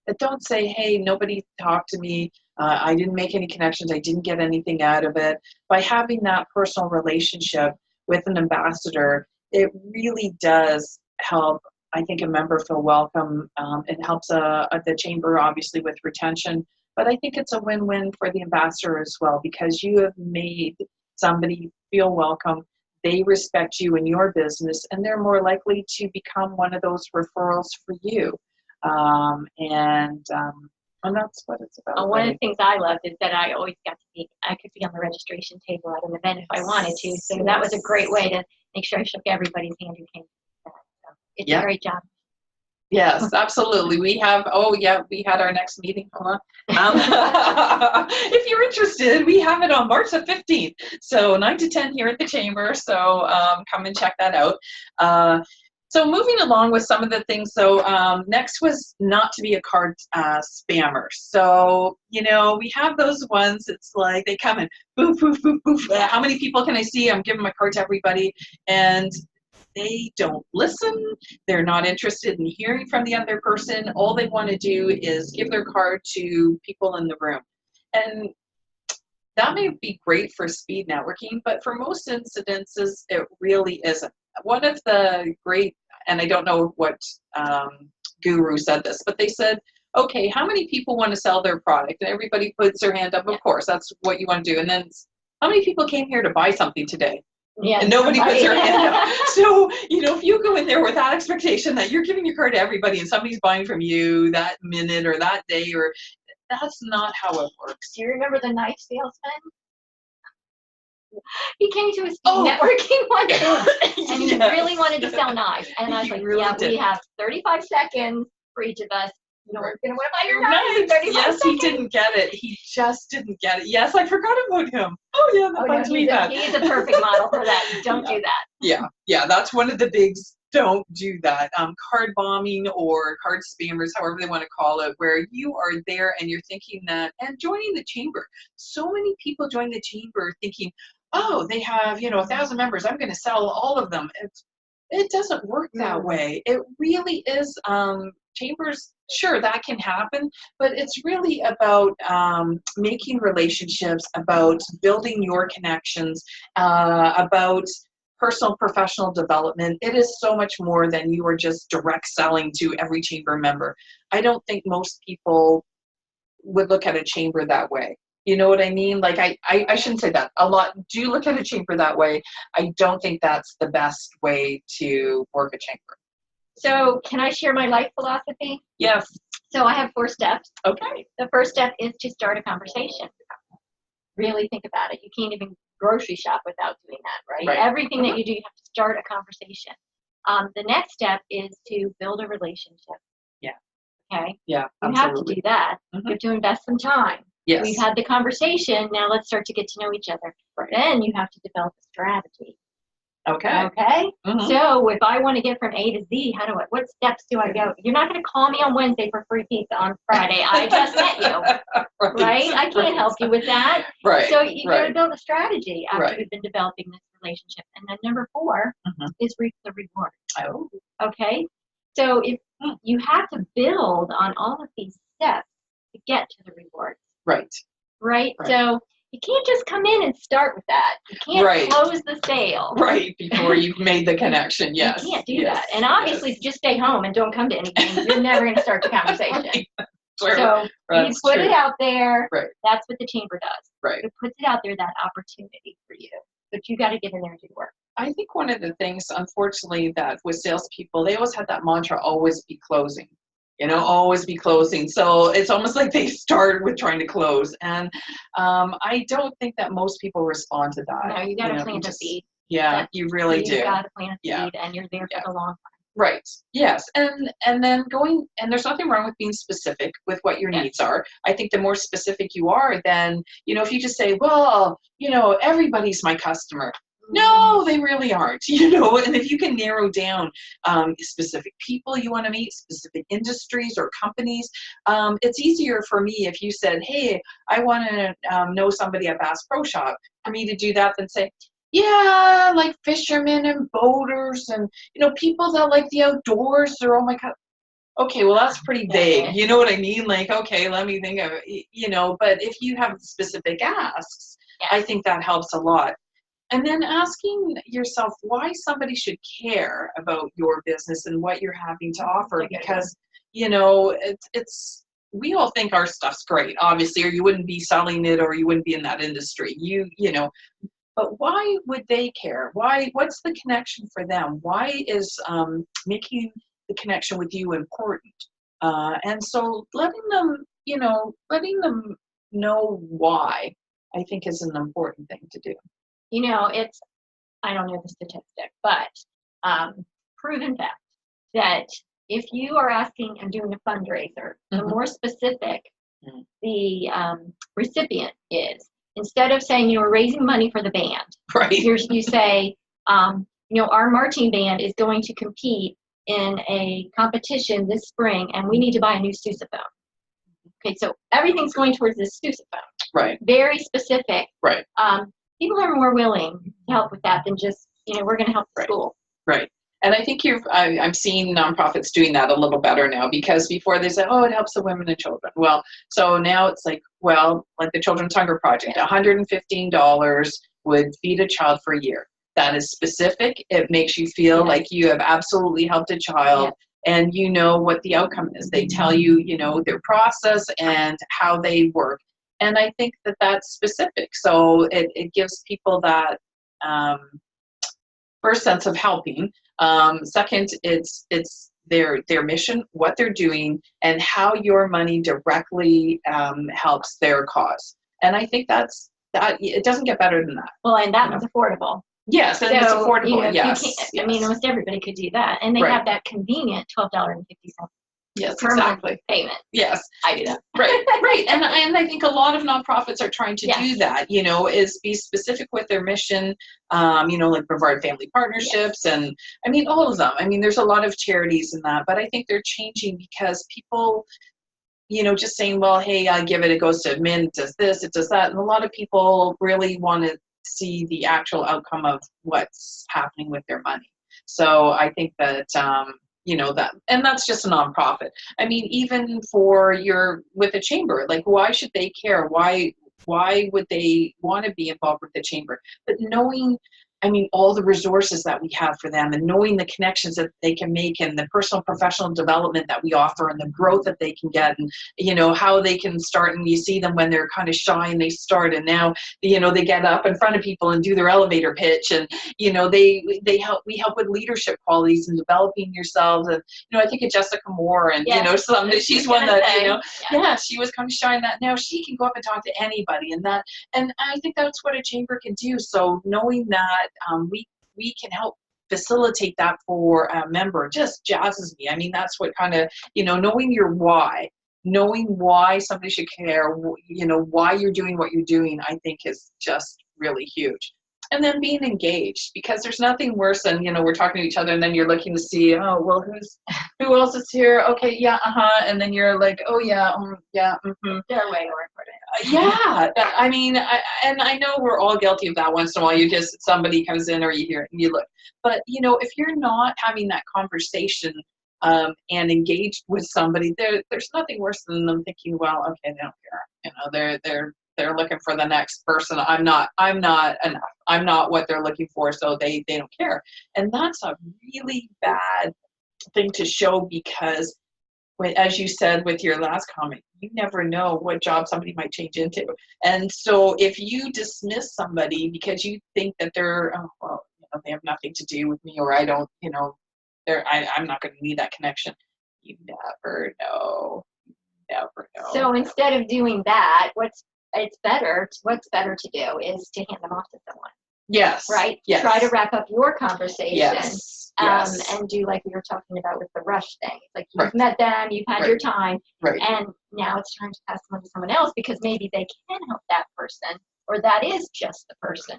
that don't say, hey, nobody talked to me, I didn't make any connections, I didn't get anything out of it. By having that personal relationship with an ambassador, it really does help, I think, a member feel welcome. It helps the chamber, obviously, with retention, but I think it's a win-win for the ambassador as well, because you have made somebody feel welcome, they respect you and your business, and they're more likely to become one of those referrals for you. And that's what it's about. One of the things I loved is that I always got to be, I could be on the registration table at an event if I wanted to. So that was a great way to make sure I shook everybody's hand who came to that. So it's a great job. Yes, absolutely. We have, we had our next meeting. Hold on. If you're interested, we have it on March the 15th. So 9 to 10 here at the chamber. So come and check that out. So moving along with some of the things, so next was not to be a card spammer. So, you know, we have those ones, it's like they come in, boof, boof, boof, boof. How many people can I see? I'm giving my card to everybody. And they don't listen. They're not interested in hearing from the other person. All they want to do is give their card to people in the room. And that may be great for speed networking, but for most incidences, it really isn't. One of the great, and I don't know what guru said this, but they said, okay, how many people want to sell their product? And everybody puts their hand up, of course, that's what you want to do. And then how many people came here to buy something today? Yeah, and nobody puts their hand up. So, you know, if you go in there with that expectation that you're giving your card to everybody and somebody's buying from you that minute or that day, or that's not how it works. Do you remember the knife salesman? He came to a speed networking one day, and he really wanted to sell knives. And I was like, we have 35 seconds for each of us. No one's going to want to buy your knife in 35 seconds. He didn't get it. He just didn't get it. Yes, I forgot about him. Oh, yeah, that bugs me bad. He's a perfect model for that. Don't do that. Yeah, that's one of the bigs. Don't do that. Card bombing or card spammers, however they want to call it, where you are there and you're thinking that, and joining the chamber. So many people join the chamber thinking, oh, they have, 1,000 members. I'm going to sell all of them. it doesn't work that way. It really is, chambers, sure, that can happen, but it's really about making relationships, about building your connections, about personal professional development. It is so much more than you are just direct selling to every chamber member. I don't think most people would look at a chamber that way. You know what I mean? Like, I shouldn't say that. A lot do look at a chamber that way. I don't think that's the best way to work a chamber. So can I share my life philosophy? Yes. So I have 4 steps. Okay. The first step is to start a conversation. Really think about it. You can't even grocery shop without doing that, right? Right. Everything that you do, you have to start a conversation. The next step is to build a relationship. Yeah. Okay? Yeah, You absolutely. have to do that. Mhm. You have to invest some time. Yes. We've had the conversation. Now let's start to get to know each other. Right. Then you have to develop a strategy. Okay. Okay? Mhm. So if I want to get from A to Z, what steps do I go? You're not going to call me on Wednesday for free pizza on Friday. I just met you, right? I can't help you with that. Right. So you got to Right. build a strategy after Right. you've been developing this relationship. And then number 4 Mhm. is reap the reward. Oh. Okay? So if you have to build on all of these steps to get to the reward, Right. right? Right. So you can't just come in and start with that. You can't Right. close the sale. Right. Before you've made the connection. Yes. You can't do Yes. that. And obviously, Yes. if you just stay home and don't come to anything, you're never going to start the conversation. Right. Sure. So you That's put true. it out there. Right. That's what the chamber does. Right. It puts it out there, that opportunity for you. But you got to get in there and do the work. I think one of the things, unfortunately, that with salespeople, they always had that mantra, always be closing. You know, always be closing. So it's almost like they start with trying to close. And I don't think that most people respond to that. No, you got to know, plant you a just- seed. Yeah, you really do. You got to plant a Yeah. seed, and you're there Yeah. for the long run. Right. Yes. And then going, and there's nothing wrong with being specific with what your Yes. needs are. I think the more specific you are, then, you know, if you just say, well, you know, everybody's my customer. No, they really aren't, you know, and if you can narrow down specific people you want to meet, specific industries or companies, it's easier for me if you said, hey, I want to know somebody at Bass Pro Shop, for me to do that than say, yeah, like fishermen and boaters and, you know, people that like the outdoors or, oh my God. Okay, well, that's pretty vague. You know what I mean? Like, okay, let me think of it, you know, but if you have specific asks, Yes. I think that helps a lot. And then asking yourself why somebody should care about your business and what you're having to offer, Okay. because, you know, it's we all think our stuff's great, obviously, or you wouldn't be selling it or you wouldn't be in that industry. You know, but why would they care? What's the connection for them? Why is making the connection with you important? And so letting them know why, I think, is an important thing to do. You know, I don't know the statistic, but proven fact that if you are asking and doing a fundraiser, the Mhm. more specific Mhm. the recipient is, instead of saying, you know, we're raising money for the band, Right. you say, you know, our marching band is going to compete in a competition this spring, and we need to buy a new sousaphone. Okay, so everything's going towards this sousaphone. Right. Very specific. Right. People are more willing to help with that than just, you know, we're going to help the Right. school. Right. And I think I'm seeing nonprofits doing that a little better now, because before they said, oh, it helps the women and children. Well, so now it's like, well, like the Children's Hunger Project, $115 would feed a child for a year. That is specific. It makes you feel Yes. like you have absolutely helped a child. Yes. And you know what the outcome is. They tell you, you know, their process and how they work. And I think that that's specific. So it gives people that first sense of helping. Second, it's their mission, what they're doing, and how your money directly helps their cause. And I think that it doesn't get better than that. Well, and that was affordable. Yes, and it's affordable. You know, Yes, you can't, yes. I mean, almost everybody could do that. And they Right. have that convenient $12.50 Yes, per exactly. month payment. Yes. I do that. Right. And I think a lot of nonprofits are trying to Yes. do that, you know, is be specific with their mission, you know, like Brevard Family Partnerships, and I mean, all of them. I mean, there's a lot of charities in that, but I think they're changing because people, you know, just saying, well, hey, I give it, it goes to admin, it does this, it does that. And a lot of people really want to see the actual outcome of what's happening with their money. So I think that, you know, that, and that's just a nonprofit. I mean, even for with the chamber, like, why should they care? Why would they want to be involved with the chamber? But knowing, I mean, all the resources that we have for them, and knowing the connections that they can make, and the personal professional development that we offer, and the growth that they can get, and, you know, how they can start, and you see them when they're kind of shy and they start, and now, you know, they get up in front of people and do their elevator pitch, and, you know, we help with leadership qualities and developing yourselves. And, you know, I think of Jessica Moore, and, you know, she's one that, you know, she was kind of shy in that. Now she can go up and talk to anybody, and I think that's what a chamber can do. So knowing that, we can help facilitate that for a member just jazzes me. I mean, that's what kind of, you know, knowing why somebody should care, you know, why you're doing what you're doing, I think is just really huge. And then being engaged, because there's nothing worse than, you know, we're talking to each other and then you're looking to see, oh, well, who else is here? Okay, yeah, and then you're like, oh yeah, yeah, They're way more important. Yeah, I mean, and I know we're all guilty of that once in a while. Somebody comes in, or you hear it and you look. But, you know, if you're not having that conversation and engaged with somebody, there's nothing worse than them thinking, well, okay, they don't care. You know, they're looking for the next person. I'm not enough. I'm not what they're looking for, so they don't care. And that's a really bad thing to show, because as you said with your last comment, you never know what job somebody might change into. And so if you dismiss somebody because you think that they're, oh, well, you know, they have nothing to do with me, or I don't, you know, I'm not going to need that connection. You never know. So instead of doing that, what's better to do is to hand them off to someone. Yes. Right? Yes. Try to wrap up your conversation. Yes. And do like we were talking about with the rush thing. Like, you've met them, you've had your time, and now it's time to pass them on to someone else, because maybe they can help that person, or that is just the person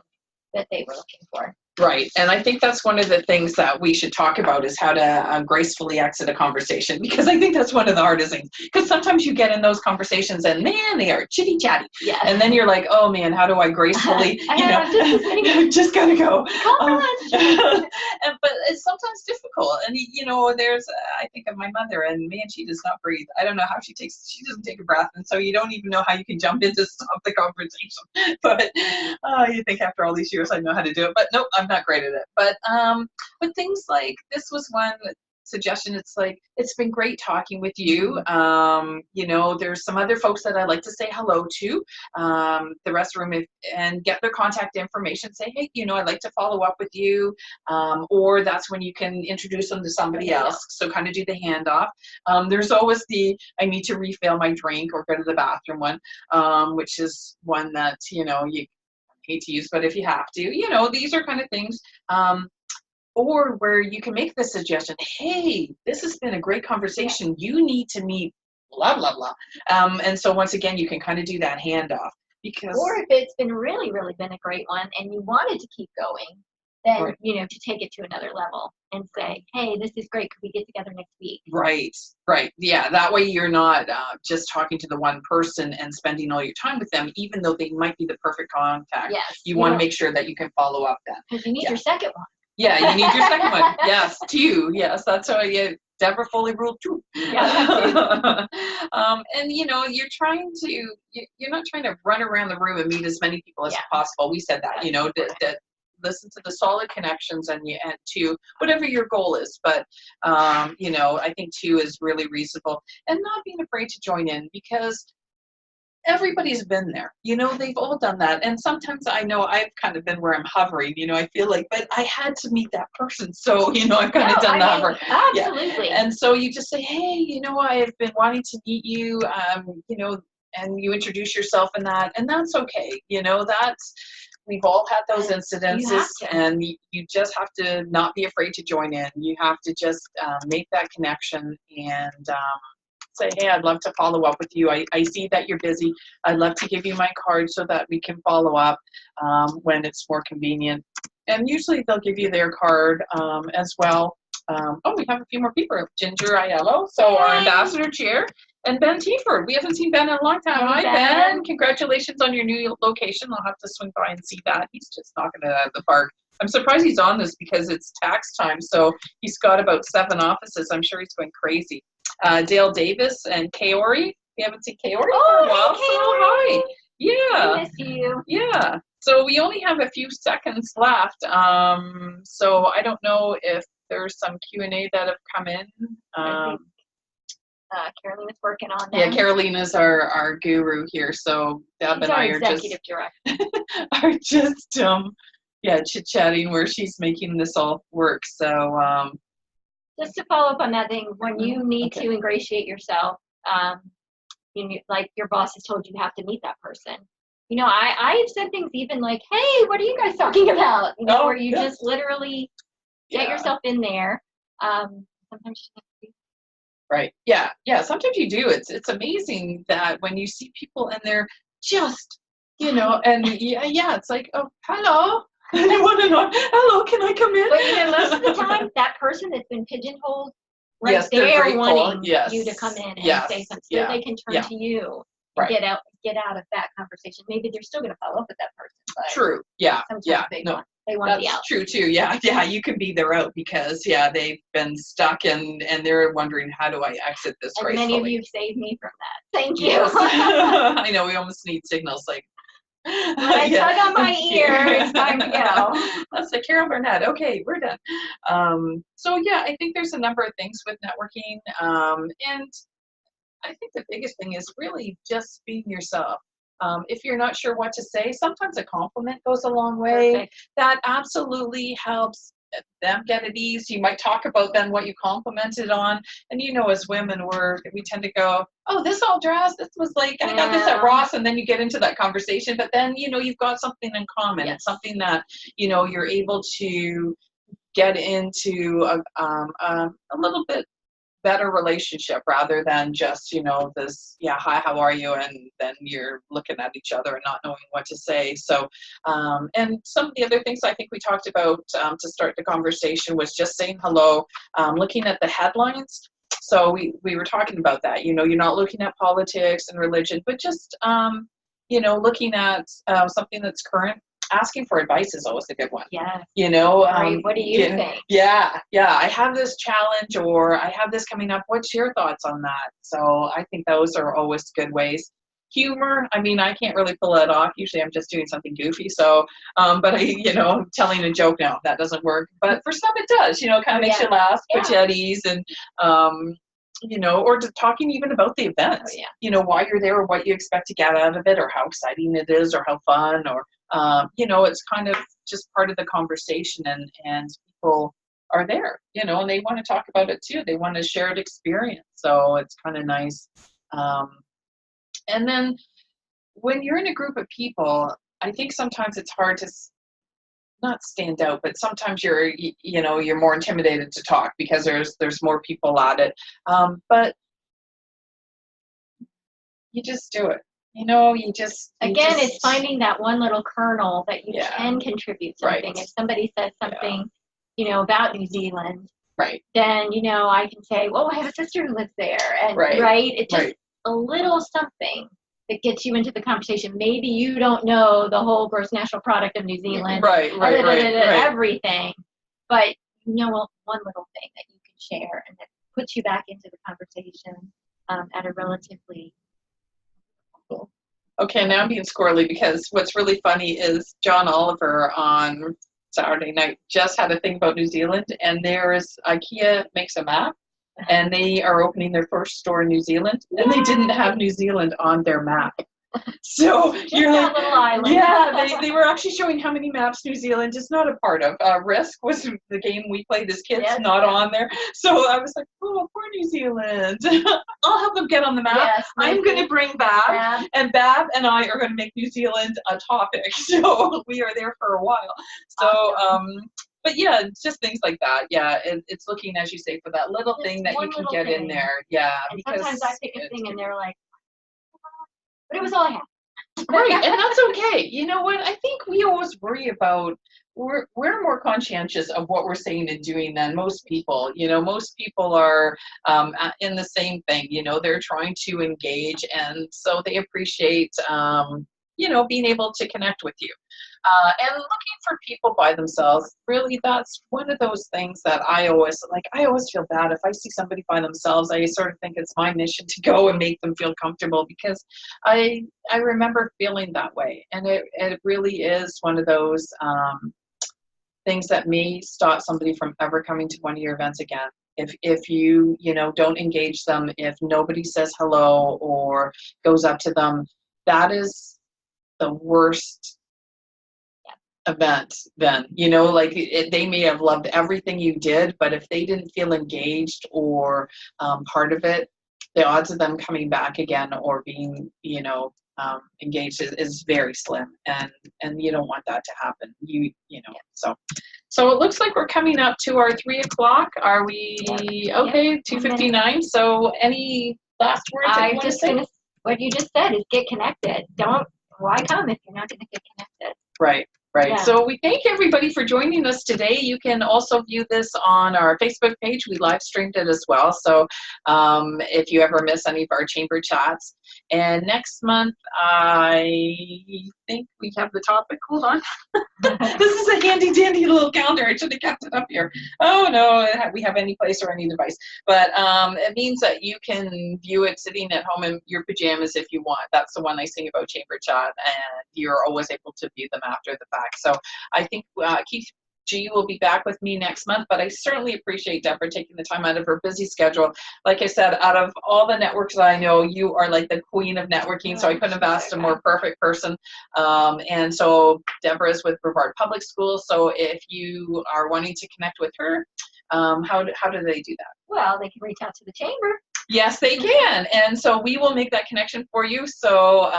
that they were looking for. Right. And I think that's one of the things that we should talk about, is how to gracefully exit a conversation, because I think that's one of the hardest things. Because sometimes you get in those conversations and, man, they are chitty chatty. Yeah. And then you're like, oh man, how do I gracefully, just gotta go. But it's sometimes difficult. And, you know, I think of my mother, and man, she does not breathe. I don't know how she doesn't take a breath. And so you don't even know how you can jump in to stop the conversation. But you think after all these years I know how to do it. But nope, I'm not great at it. But things like this was one suggestion. It's like, it's been great talking with you. You know, there's some other folks that I'd like to say hello to. The rest of the room, and get their contact information. Say, hey, you know, I'd like to follow up with you. Or that's when you can introduce them to somebody else. So kind of do the handoff. There's always I need to refill my drink or go to the bathroom one, which is one that, you know, you hate to use, but if you have to, you know, these are kind of things. Or where you can make the suggestion, hey, this has been a great conversation. You need to meet blah, blah, blah. And so once again, you can kind of do that handoff. Or if it's been really, really been a great one and you wanted to keep going, then, you know, to take it to another level and say, hey, this is great. Could we get together next week? Right. Yeah, that way you're not just talking to the one person and spending all your time with them, even though they might be the perfect contact. Yes. You want to make sure that you can follow up then. Because you need your second one. Yeah, you need your second one. Yes, 2. Yes, that's why Deborah Foley rule 2. Yeah. And you know, you're not trying to run around the room and meet as many people as possible. We said that, you know, that listen to the solid connections and 2, whatever your goal is. But you know, I think 2 is really reasonable, and not being afraid to join in, because everybody's been there. You know, they've all done that. And sometimes I know I've kind of been where I'm hovering, you know, I feel like, but I had to meet that person. So, you know, I've kind of done the hover. Absolutely. Yeah. And so you just say, hey, you know, I've been wanting to meet you, you know, and you introduce yourself in that. And that's okay. You know, we've all had those incidences, and you just have to not be afraid to join in. You have to just make that connection and say, hey, I'd love to follow up with you. I see that you're busy. I'd love to give you my card so that we can follow up when it's more convenient. And usually they'll give you their card as well. We have a few more people. Ginger Aiello, so our ambassador chair, and Ben Tieford. We haven't seen Ben in a long time. Hi, Ben. Congratulations on your new location. I'll have to swing by and see that. He's just knocking it out of the park. I'm surprised he's on this because it's tax time. So he's got about 7 offices. I'm sure he's going crazy. Dale Davis and Kaori. You haven't seen Kaori for a while. Hey, So hi. Yeah. I miss you. Yeah. So we only have a few seconds left. So I don't know if there's some Q&A that have come in. Carolina's working on that. Yeah, Carolina's our guru here. So Deb and I are executive director. are just chit-chatting where she's making this all work. So just to follow up on that thing, when you need to ingratiate yourself, like your boss has told you have to meet that person. I've said things even like, hey, what are you guys talking about? Where you just literally get yourself in there. Sometimes right. Yeah. Yeah. Sometimes you do. It's amazing that when you see people and they're just, and it's like, oh, hello. And you want to know, hello, can I come in? But most of the time, that person that's been pigeonholed, they're wanting you to come in and say something, so they can turn to you and get out of that conversation. Maybe they're still going to follow up with that person. But true. Yeah. Yeah. They want the out. That's true too. Yeah. Yeah. You can be their out because they've been stuck and they're wondering, how do I exit this gracefully? Many of you have saved me from that. Thank you. Yes. I know we almost need signals like. When I tug on my ear, it's time to go. That's like Carol Burnett. Okay, we're done. So I think there's a number of things with networking, and I think the biggest thing is really just being yourself. If you're not sure what to say, sometimes a compliment goes a long way. Perfect. That absolutely helps them get at ease. You might talk about then what you complimented on, and as women, we tend to go, oh, this all dress, this was like, I got this at Ross, and then you get into that conversation, but then you've got something in common. It's something that you're able to get into a little bit better relationship rather than just this hi, how are you, and then you're looking at each other and not knowing what to say. So and some of the other things I think we talked about to start the conversation was just saying hello, looking at the headlines. So we were talking about that. You're not looking at politics and religion, but just looking at something that's current. Asking for advice is always a good one. Yeah. What do you think? Yeah. I have this challenge, or I have this coming up. What's your thoughts on that? So I think those are always good ways. Humor, I can't really pull it off. Usually I'm just doing something goofy. So, but I'm telling a joke now. That doesn't work. But for some it does, kind of makes you laugh, put you at ease, and, or talking even about the event, why you're there, or what you expect to get out of it, or how exciting it is, or how fun, or, it's kind of just part of the conversation, and people are there, and they want to talk about it too. They want to share an experience. So it's kind of nice. And then when you're in a group of people, I think sometimes it's hard to not stand out, but sometimes you're more intimidated to talk because there's more people at it. But you just do it. It's finding that one little kernel that you can contribute something. Right. If somebody says something, about New Zealand, right, then, I can say, well, I have a sister who lives there. And it's just a little something that gets you into the conversation. Maybe you don't know the whole gross national product of New Zealand, everything, but one little thing that you can share and that puts you back into the conversation at a relatively cool. Okay, now I'm being squirrely because what's really funny is John Oliver on Saturday night just had a thing about New Zealand, and IKEA makes a map, and they are opening their first store in New Zealand, and they didn't have New Zealand on their map. So you're like, little island. they were actually showing how many maps New Zealand is not a part of. Risk was the game we played as kids, not on there. So I was like, oh, poor New Zealand. I'll help them get on the map. Yes, I'm going to bring Bab, and Bab and I are going to make New Zealand a topic. So we are there for a while. So, but it's just things like that. Yeah, it's looking, as you say, for that little thing that you can get in there. Yeah. And sometimes I pick a thing and they're like, but it was all I had. Right, and that's okay. You know what? I think we always worry about, we're more conscientious of what we're saying and doing than most people. Most people are in the same thing. They're trying to engage, and so they appreciate, you know, being able to connect with you. And looking for people by themselves, really, that's one of those things that I always feel bad if I see somebody by themselves. I sort of think it's my mission to go and make them feel comfortable, because I remember feeling that way, and it really is one of those things that may stop somebody from ever coming to one of your events again. If you know, don't engage them, if nobody says hello or goes up to them, that is the worst event. Then, you know, like they may have loved everything you did, but if they didn't feel engaged or part of it, the odds of them coming back again or being, you know, engaged is very slim, and you don't want that to happen. You know, so it looks like we're coming up to our 3 o'clock. Are we okay? 2:59. So any last words that you want to say? What you just said is get connected. Why come if you're not going to get connected? Right. Right. Yeah. So we thank everybody for joining us today. You can also view this on our Facebook page. We live streamed it as well. So if you ever miss any of our chamber chats. And next month, I think we have the topic. Hold on. This is a handy dandy little calendar. I should have kept it up here. Oh no, we have any place or any device. But it means that you can view it sitting at home in your pajamas if you want. That's the one nice thing about chamber chat, and you're always able to view them after the fact. So I think Keith G will be back with me next month, but I certainly appreciate Deborah taking the time out of her busy schedule. Like I said, out of all the networks that I know, you are like the queen of networking, so I couldn't have asked a more perfect person. And so Deborah is with Brevard Public Schools, so if you are wanting to connect with her, how do they do that? Well, they can reach out to the chamber. Yes, they can. And so we will make that connection for you. So,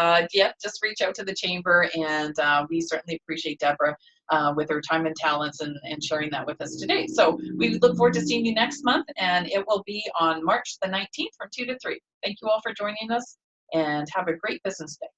just reach out to the chamber, and we certainly appreciate Deborah with her time and talents and sharing that with us today. So we look forward to seeing you next month, and it will be on March the 19th from 2 to 3. Thank you all for joining us, and have a great business day.